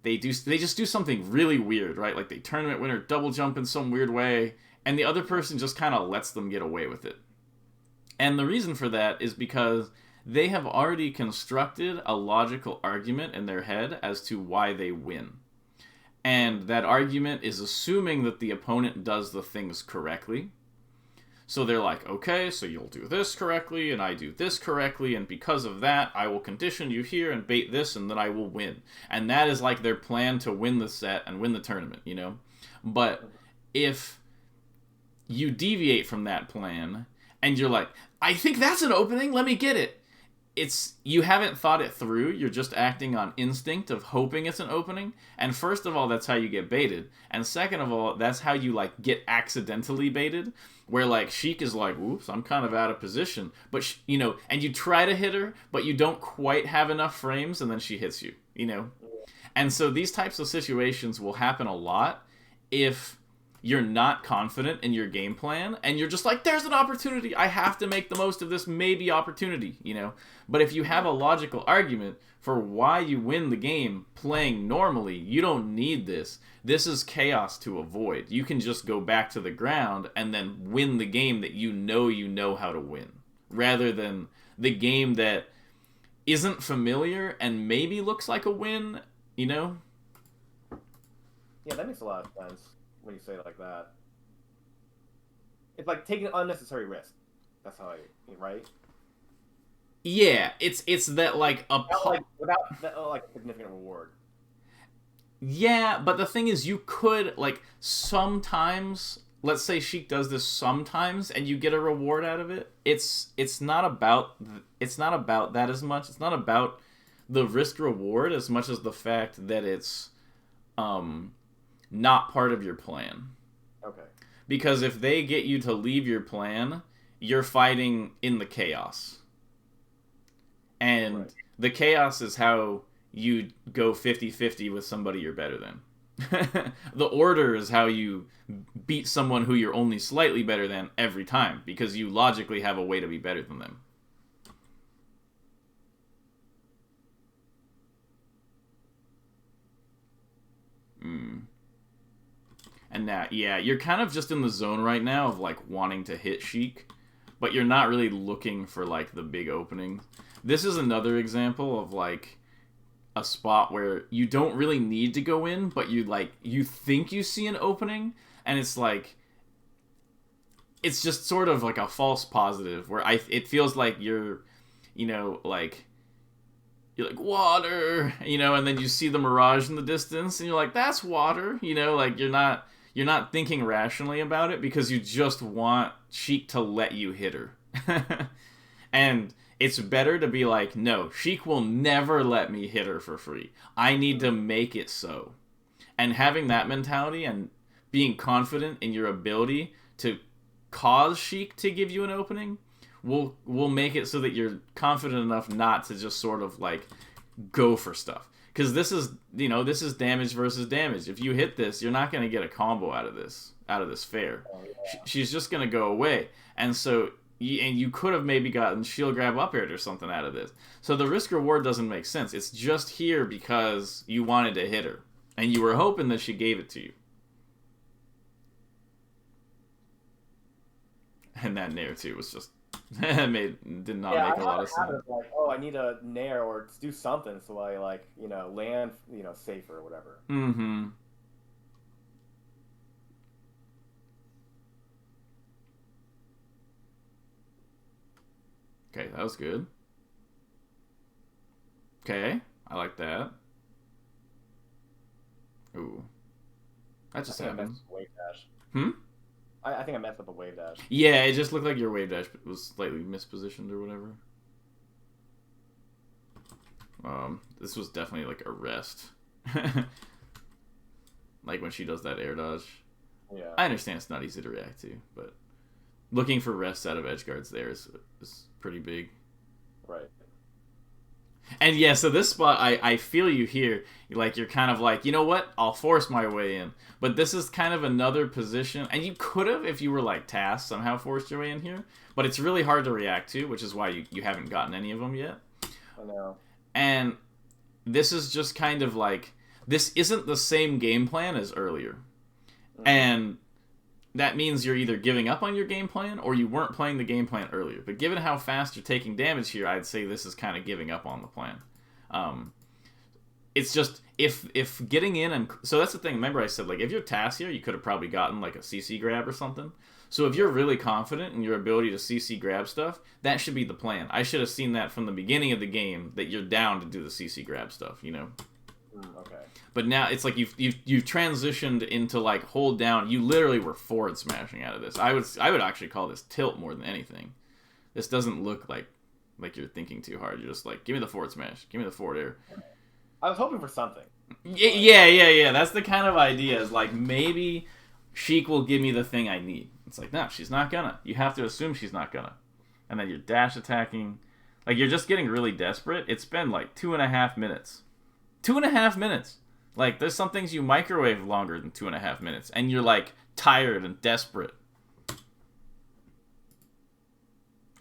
just do something really weird, right? Like, they tournament winner double jump in some weird way, and the other person just kind of lets them get away with it. And the reason for that is because they have already constructed a logical argument in their head as to why they win. And that argument is assuming that the opponent does the things correctly. So they're like, okay, so you'll do this correctly, and I do this correctly, and because of that, I will condition you here and bait this, and then I will win. And that is like their plan to win the set and win the tournament, you know? But if you deviate from that plan, and you're like, I think that's an opening, let me get it. You haven't thought it through, you're just acting on instinct of hoping it's an opening. And first of all, that's how you get baited. And second of all, that's how you, like, get accidentally baited. Where, like, Sheik is like, oops, I'm kind of out of position. But, you know, and you try to hit her, but you don't quite have enough frames, and then she hits you, you know? And so these types of situations will happen a lot if you're not confident in your game plan, and you're just like, there's an opportunity, I have to make the most of this maybe opportunity, you know? But if you have a logical argument for why you win the game playing normally, you don't need this. This is chaos to avoid. You can just go back to the ground and then win the game that you know how to win, rather than the game that isn't familiar and maybe looks like a win, you know? Yeah, that makes a lot of sense when you say it like that. It's like taking an unnecessary risk. That's how right? Yeah, it's that, like, without significant reward. Yeah, but the thing is, you could, like, sometimes, let's say Sheik does this sometimes, and you get a reward out of it. It's not about that as much. It's not about the risk reward as much as the fact that it's not part of your plan. Okay. Because if they get you to leave your plan, you're fighting in the chaos. And right. The chaos is how you go 50-50 with somebody you're better than. The order is how you beat someone who you're only slightly better than every time, because you logically have a way to be better than them. And now, yeah, you're kind of just in the zone right now of, like, wanting to hit Sheik, but you're not really looking for, like, the big opening. This is another example of, like, a spot where you don't really need to go in, but you think you see an opening, and it's like, it's just sort of like a false positive where it feels like you're, like, you're like, water, and then you see the mirage in the distance and you're like, that's water, like you're not thinking rationally about it because you just want Sheik to let you hit her. And it's better to be like, no, Sheik will never let me hit her for free. I need to make it so. And having that mentality and being confident in your ability to cause Sheik to give you an opening will make it so that you're confident enough not to just sort of like go for stuff. Because this is damage versus damage. If you hit this, you're not going to get a combo out of this fair. Oh, yeah. She's just going to go away. And so you could have maybe gotten shield grab up aired or something out of this. So the risk reward doesn't make sense. It's just here because you wanted to hit her. And you were hoping that she gave it to you. And that nair too was just did not make a lot of sense. Like, oh, I need a nair or do something so I like, land, safer or whatever. Mm-hmm. Okay, that was good. Okay, I like that. Ooh. That just happened. Wave dash. Hmm? I think I messed up a wave dash. Yeah, it just looked like your wave dash was slightly mispositioned or whatever. This was definitely like a rest. Like when she does that air dodge. Yeah. I understand it's not easy to react to, but looking for rests out of edge guards there is pretty big. Right. And yeah, so this spot, I feel you here. Like, you're kind of like, you know what? I'll force my way in. But this is kind of another position. And you could have, if you were like Tass, somehow forced your way in here. But it's really hard to react to, which is why you haven't gotten any of them yet. I know. And this is just kind of like, this isn't the same game plan as earlier. Mm-hmm. And that means you're either giving up on your game plan or you weren't playing the game plan earlier. But given how fast you're taking damage here, I'd say this is kind of giving up on the plan. It's just, if getting in and... So that's the thing. Remember I said, like, if you're Tass here, you could have probably gotten, like, a CC grab or something. So if you're really confident in your ability to CC grab stuff, that should be the plan. I should have seen that from the beginning of the game, that you're down to do the CC grab stuff, Okay. But now it's like you've transitioned into like hold down. You literally were forward smashing out of this. I would actually call this tilt more than anything. This doesn't look like you're thinking too hard. You're just like, give me the forward smash, give me the forward air. I was hoping for something. Yeah. That's the kind of idea. Is like maybe Sheik will give me the thing I need. It's like, no, she's not gonna. You have to assume she's not gonna. And then you're dash attacking. Like you're just getting really desperate. It's been like 2.5 minutes. 2.5 minutes. Like, there's some things you microwave longer than 2.5 minutes, and you're, like, tired and desperate.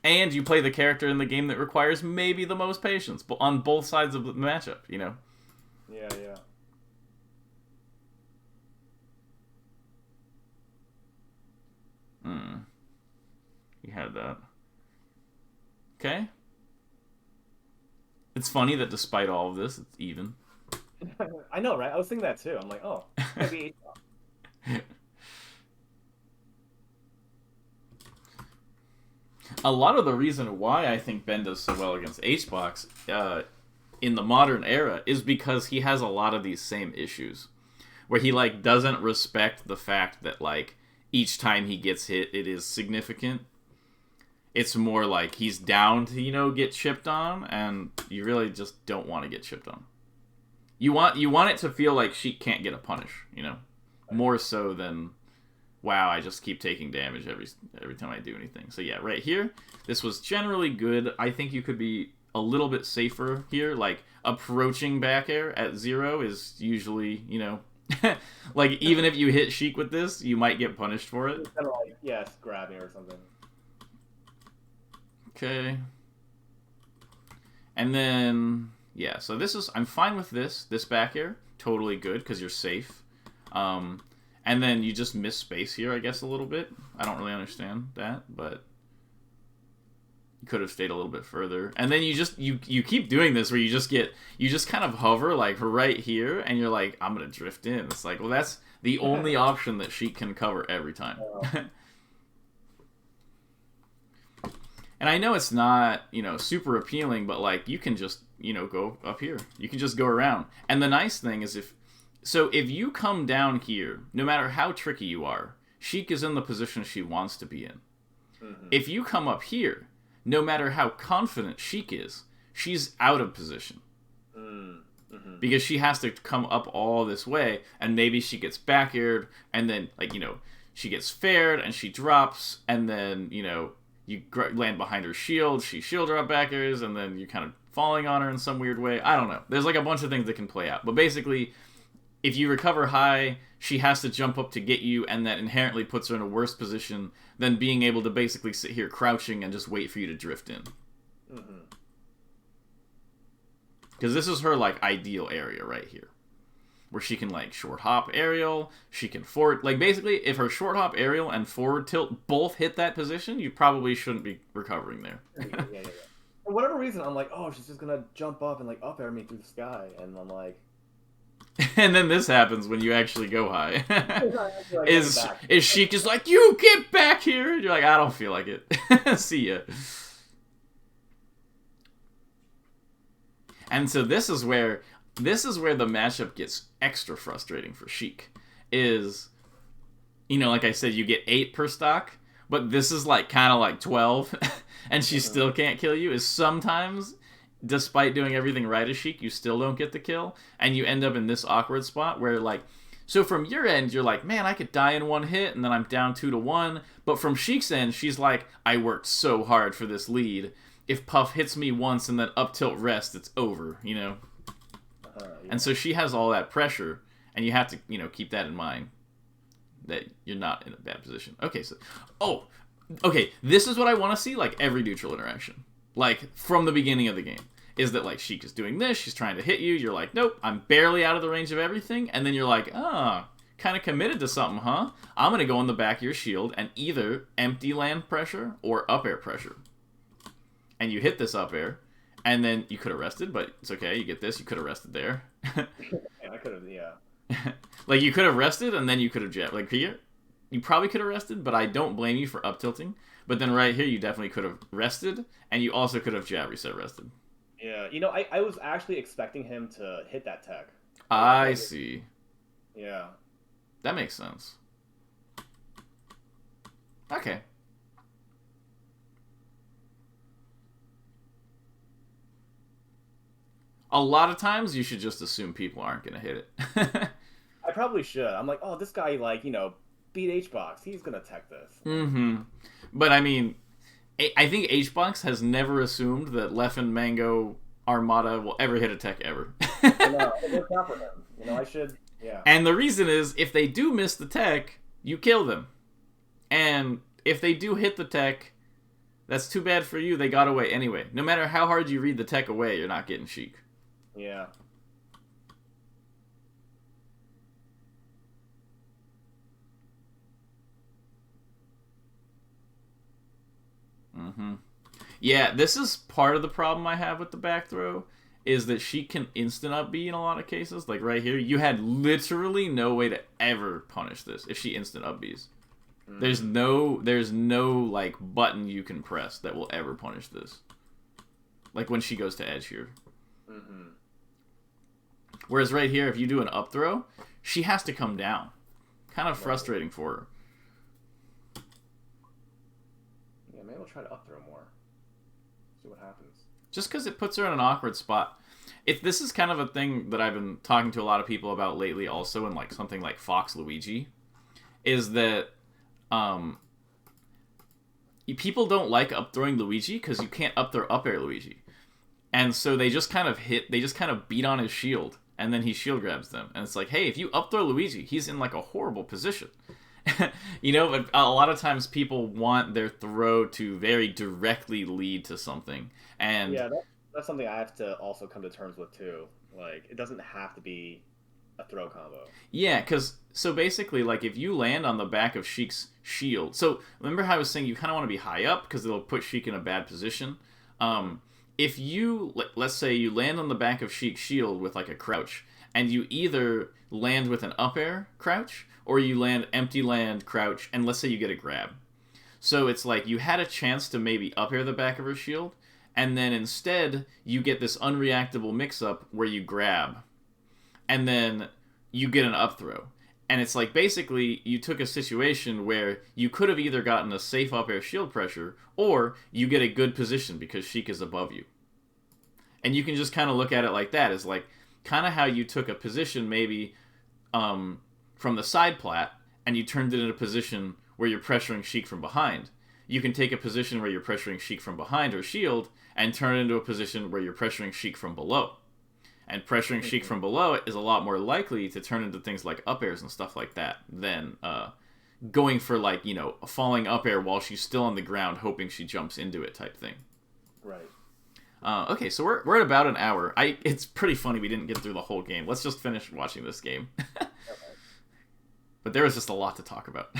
And you play the character in the game that requires maybe the most patience, but on both sides of the matchup, Yeah. You had that. Okay. It's funny that despite all of this, it's even. I know, right? I was thinking that too. I'm like, oh, maybe. A lot of the reason why I think Ben does so well against HBox in the modern era is because he has a lot of these same issues, where he like doesn't respect the fact that like each time he gets hit, it is significant. It's more like he's down to get chipped on, and you really just don't want to get chipped on. You want it to feel like Sheik can't get a punish, more so than, wow, I just keep taking damage every time I do anything. So yeah, right here, this was generally good. I think you could be a little bit safer here. Like approaching back air at 0 is usually, like even if you hit Sheik with this, you might get punished for it. It's kind of like, yes, grab me or something. Okay. And then... yeah, so I'm fine with this back air, totally good, because you're safe. And then you just miss space here, I guess, a little bit. I don't really understand that, but you could have stayed a little bit further. And then you keep doing this where you just kind of hover, like, right here, and you're like, I'm going to drift in. It's like, well, The only option that Sheik can cover every time. And I know it's not, super appealing, but, like, you can just, go up here. You can just go around. And the nice thing is if you come down here, no matter how tricky you are, Sheik is in the position she wants to be in. Mm-hmm. If you come up here, no matter how confident Sheik is, she's out of position. Mm-hmm. Because she has to come up all this way, and maybe she gets back aired, and then, like, she gets fared, and she drops, and then, you land behind her shield, she shield drop backers, and then you're kind of falling on her in some weird way. I don't know. There's like a bunch of things that can play out. But basically, if you recover high, she has to jump up to get you, and that inherently puts her in a worse position than being able to basically sit here crouching and just wait for you to drift in. Because this is her, like, ideal area right here. Where she can, like, short hop aerial, she can forward... Like, basically, if her short hop aerial and forward tilt both hit that position, you probably shouldn't be recovering there. Yeah. For whatever reason, I'm like, oh, she's just gonna jump up and, like, up air me through the sky. And I'm like... And then this happens when you actually go high. is Sheik just like, you get back here? And you're like, I don't feel like it. See ya. And so this is where the matchup gets extra frustrating for Sheik. Is, like I said, you get 8 per stock, but this is like kind of like 12, and she still can't kill you. Is sometimes, despite doing everything right as Sheik, you still don't get the kill, and you end up in this awkward spot where, like, so from your end, you're like, man, I could die in one hit, and then I'm down 2-1. But from Sheik's end, she's like, I worked so hard for this lead. If Puff hits me once and then up tilt rest, it's over, Yeah. And so she has all that pressure, and you have to, keep that in mind, that you're not in a bad position. Okay, this is what I want to see, like, every neutral interaction. Like, from the beginning of the game. Is that, like, Sheik is doing this, she's trying to hit you, you're like, nope, I'm barely out of the range of everything, and then you're like, kind of committed to something, huh? I'm going to go in the back of your shield and either empty land pressure or up air pressure. And you hit this up air, and then you could have rested, but it's okay, you get this, you could have rested there. I could have, yeah. Like, you could have rested, and then you could have jabbed. Like, here, you probably could have rested, but I don't blame you for up tilting. But then right here, you definitely could have rested, and you also could have jab reset rested. Yeah, I was actually expecting him to hit that tech. I see. Yeah. That makes sense. Okay. A lot of times, you should just assume people aren't going to hit it. I probably should. I'm like, oh, this guy, like, beat HBox. He's going to tech this. Mm-hmm. But, I mean, I think HBox has never assumed that Leffen, Mango, Armada will ever hit a tech ever. I know. It worked out for him. I should, yeah. And the reason is, if they do miss the tech, you kill them. And if they do hit the tech, that's too bad for you. They got away anyway. No matter how hard you read the tech away, you're not getting Sheik. Yeah. Mm-hmm. Yeah, this is part of the problem I have with the back throw, is that she can instant up B in a lot of cases. Like right here, you had literally no way to ever punish this if she instant up Bs. Mm. There's no like button you can press that will ever punish this. Like when she goes to edge here. Mm-hmm. Whereas right here, if you do an up throw, she has to come down. Kind of frustrating for her. Yeah, maybe I'll try to up throw more. See what happens. Just because it puts her in an awkward spot. This is kind of a thing that I've been talking to a lot of people about lately also in like something like Fox Luigi, is that people don't like up throwing Luigi because you can't up throw up air Luigi. And so they just kind of beat on his shield, and then he shield grabs them. And it's like, hey, if you up throw Luigi, he's in like a horrible position. But a lot of times people want their throw to very directly lead to something. And yeah, that's something I have to also come to terms with too. Like, it doesn't have to be a throw combo. Yeah, so basically, like, if you land on the back of Sheik's shield, so remember how I was saying you kind of want to be high up because it'll put Sheik in a bad position. If you, let's say you land on the back of Sheik's shield with like a crouch, and you either land with an up air crouch, or you land empty land crouch, and let's say you get a grab. So it's like you had a chance to maybe up air the back of her shield, and then instead you get this unreactable mix-up where you grab, and then you get an up throw. And it's like basically you took a situation where you could have either gotten a safe up air shield pressure, or you get a good position because Sheik is above you. And you can just kind of look at it like that, as like kind of how you took a position maybe from the side plat, and you turned it in a position where you're pressuring Sheik from behind. You can take a position where you're pressuring Sheik from behind or shield, and turn it into a position where you're pressuring Sheik from below. And pressuring Sheik from below is a lot more likely to turn into things like up airs and stuff like that than going for, like, you know, a falling up air while she's still on the ground hoping she jumps into it type thing. Right. Okay, so we're at about an hour. It's pretty funny we didn't get through the whole game. Let's just finish watching this game. Okay. But there was just a lot to talk about.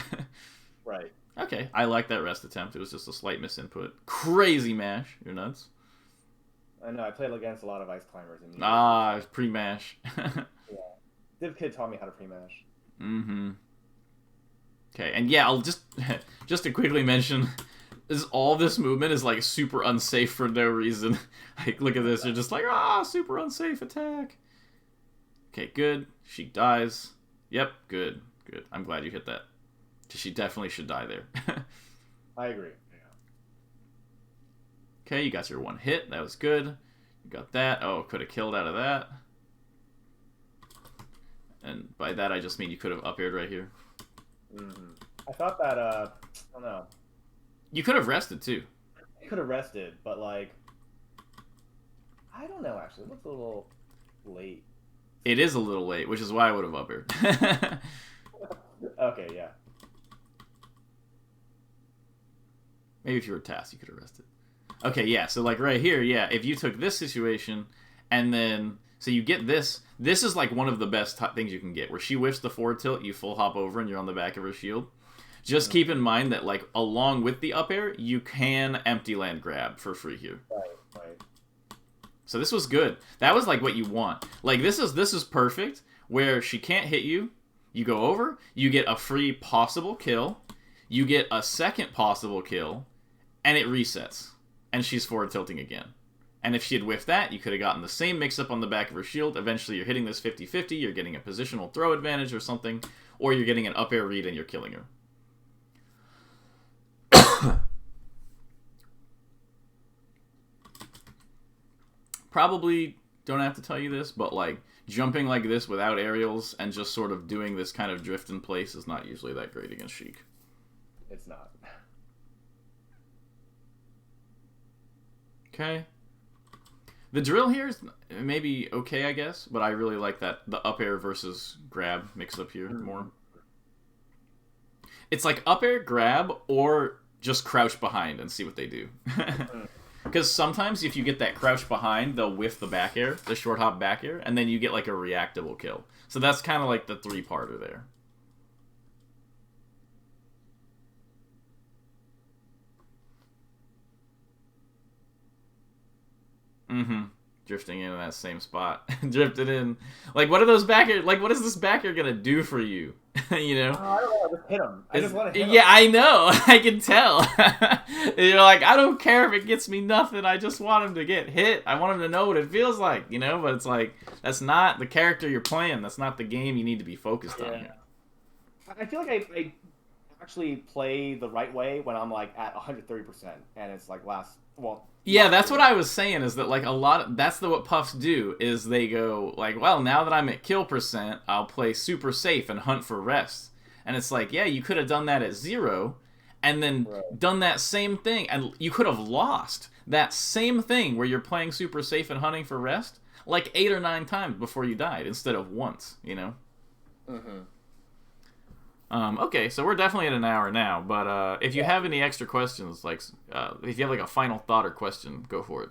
Right. Okay, I like that rest attempt. It was just a slight misinput. Crazy mash. You're nuts. I know, I played against a lot of ice climbers. Pre-mash. Yeah. Div Kid taught me how to pre-mash. Mm-hmm. Okay, and yeah, I'll just to quickly mention, all this movement is like super unsafe for no reason. Like, look at this. You're just like, super unsafe attack. Okay, good. She dies. Yep, good. I'm glad you hit that. Because she definitely should die there. I agree. Okay, you got your one hit. That was good. You got that. Oh, could have killed out of that. And by that, I just mean you could have up-aired right here. Mm-hmm. I thought that, I don't know. You could have rested, too. I could have rested, but, like, I don't know, actually. It looks a little late. It is a little late, which is why I would have up-aired. Okay, yeah. Maybe if you were tasked, you could have rested. Okay, yeah, so like right here, yeah, if you took this situation, and then, so you get this is like one of the best things you can get, where she whiffs the forward tilt, you full hop over, and you're on the back of her shield. Just keep in mind that, like, along with the up air, you can empty land grab for free here. Right. So this was good. That was like what you want. Like, this is perfect, where she can't hit you, you go over, you get a free possible kill, you get a second possible kill, and it resets. And she's forward tilting again. And if she had whiffed that, you could have gotten the same mix-up on the back of her shield. Eventually, you're hitting this 50-50, you're getting a positional throw advantage or something, or you're getting an up air read and you're killing her. Probably don't have to tell you this, but, like, jumping like this without aerials and just sort of doing this kind of drift in place is not usually that great against Sheik. It's not. Okay. The drill here is maybe okay, I guess, but I really like that the up air versus grab mix up here more. It's like up air, grab, or just crouch behind and see what they do. Because sometimes if you get that crouch behind, they'll whiff the back air, the short hop back air, and then you get like a reactable kill. So that's kind of like the three-parter there. Mm-hmm. Drifting into that same spot. Drifted in. Like, what are those back air? Like, what is this back air gonna do for you? You know? Oh, I don't know. Just hit him. I just want to hit him. Yeah, I know. I can tell. You're like, I don't care if it gets me nothing. I just want him to get hit. I want him to know what it feels like, you know? But it's like, that's not the character you're playing. That's not the game you need to be focused on here. I feel like I actually play the right way when I'm, like, at 130%. And it's, like, yeah, that's what I was saying, is that, like, that's what Puffs do, is they go, like, well, now that I'm at kill percent, I'll play super safe and hunt for rest. And it's like, yeah, you could have done that at 0, and then done that same thing, and you could have lost that same thing where you're playing super safe and hunting for rest, like 8 or 9 times before you died, instead of once, you know? Mm-hmm. Okay, so we're definitely at an hour now, but if you have any extra questions, like, if you have, like, a final thought or question, go for it.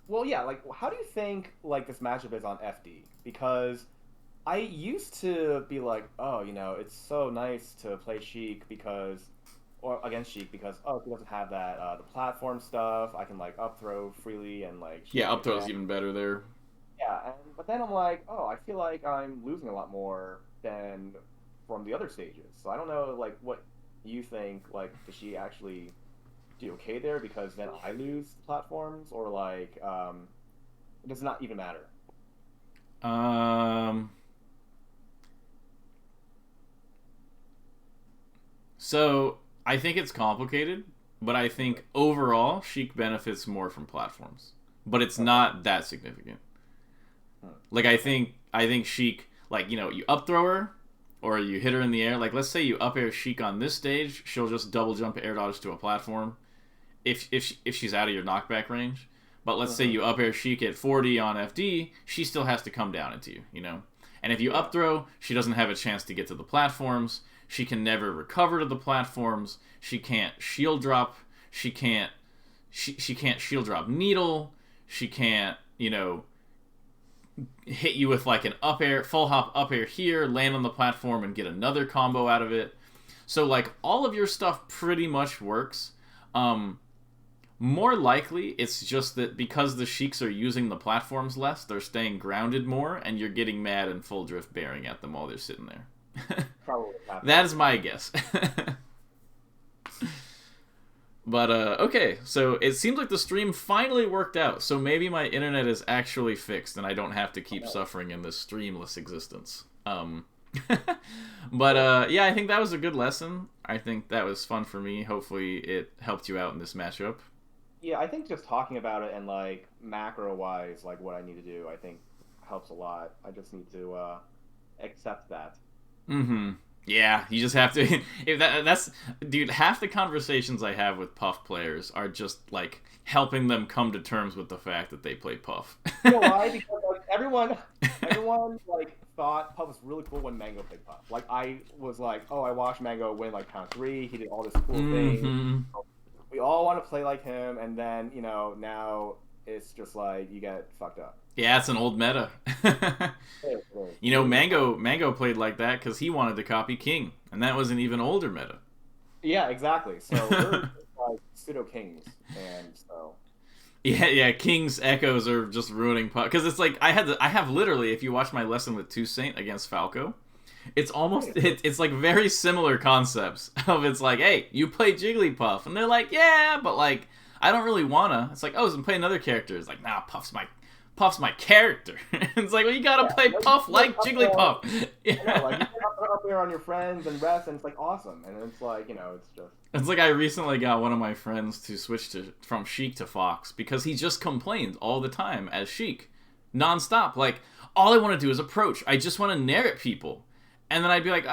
Well, yeah, like, how do you think, like, this matchup is on FD? Because I used to be like, oh, you know, it's so nice to play Sheik against Sheik because, oh, he doesn't have that, the platform stuff, I can, like, up throw freely and, like... Yeah, up throw's even better there. Yeah, Yeah, but then I'm like, oh, I feel like I'm losing a lot more than from the other stages. So I don't know, like, what you think. Like, does she actually do okay there because then I lose platforms, or like, does it not even matter? Um. So I think it's complicated, but I think overall Sheik benefits more from platforms, but it's Okay. not that significant. Like I think Sheik, like you up throw her, or you hit her in the air. Like let's say you up air Sheik on this stage, she'll just double jump air dodge to a platform, if she's out of your knockback range. But let's say Mm-hmm. you up air Sheik at 40 on FD, she still has to come down into you. And if you Yeah. up throw, she doesn't have a chance to get to the platforms. She can never recover to the platforms. She can't shield drop. She can't. She can't shield drop needle. She can't. Hit you with like an up air, full hop up air here, land on the platform and get another combo out of it. So like all of your stuff pretty much works. Um, More likely, it's just that because the Sheiks are using the platforms less, they're staying grounded more, and you're getting mad and full drift bearing at them while they're sitting there. Probably not. That is my guess. But okay, so it seems like the stream finally worked out. So maybe my internet is actually fixed, and I don't have to keep suffering in this streamless existence. But yeah, I think that was a good lesson. I think that was fun for me. Hopefully, it helped you out in this matchup. Yeah, I think just talking about it and like macro wise, like what I need to do, I think helps a lot. I just need to accept that. Mm-hmm. Yeah, you just have to. If that's, dude, half the conversations I have with Puff players are just like helping them come to terms with the fact that they play Puff. You know why? Because like everyone like thought Puff was really cool when Mango played Puff. Like I was like, oh, I watched Mango win like pound 3. He did all this cool thing. Mm-hmm. We all want to play like him, and then now it's just like you get fucked up. Yeah, it's an old meta. Mango played like that because he wanted to copy King, and that was an even older meta. Yeah, exactly. So we're just, like pseudo kings, and so Yeah. King's echoes are just ruining Puff because it's like I have literally. If you watch my lesson with Toussaint against Falco, it's almost it's like very similar concepts of it's like, hey, you play Jigglypuff, and they're like, yeah, but like I don't really wanna. It's like, oh, so play another character. It's like, nah, Puff's my character. It's like, well, you gotta play Puff like Jigglypuff. Yeah. I know, like you get up there on your friends and rest, and it's like awesome, and it's like it's just. It's like I recently got one of my friends to switch from Sheik to Fox because he just complained all the time as Sheik, nonstop. Like all I want to do is approach. I just want to nair at people. And then I'd be like,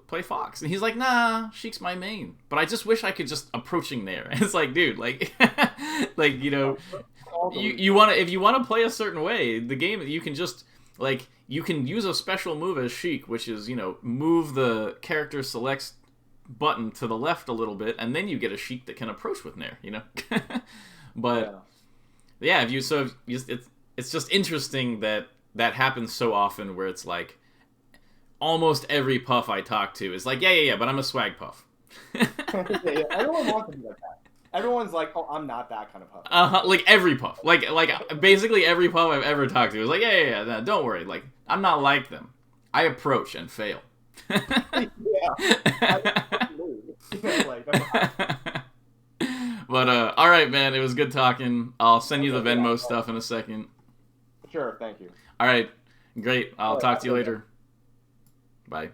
play Fox. And he's like, nah, Sheik's my main. But I just wish I could just approaching there. And it's like, dude, like, you want to, if you want to play a certain way, the game, you can just, like, you can use a special move as Sheik, which is, move the character selects button to the left a little bit, and then you get a Sheik that can approach with nair, But, yeah, it's just interesting that happens so often where it's like, almost every Puff I talk to is like, yeah, but I'm a swag Puff. Yeah. Everyone wants to be like that. Everyone's like, oh, I'm not that kind of Puff. Like every Puff. Like basically every Puff I've ever talked to is like, yeah, no, don't worry. Like, I'm not like them. I approach and fail. But, alright, man, it was good talking. I'll send you the Venmo stuff in a second. Sure, thank you. Alright, great. I'll talk to you later. Bye.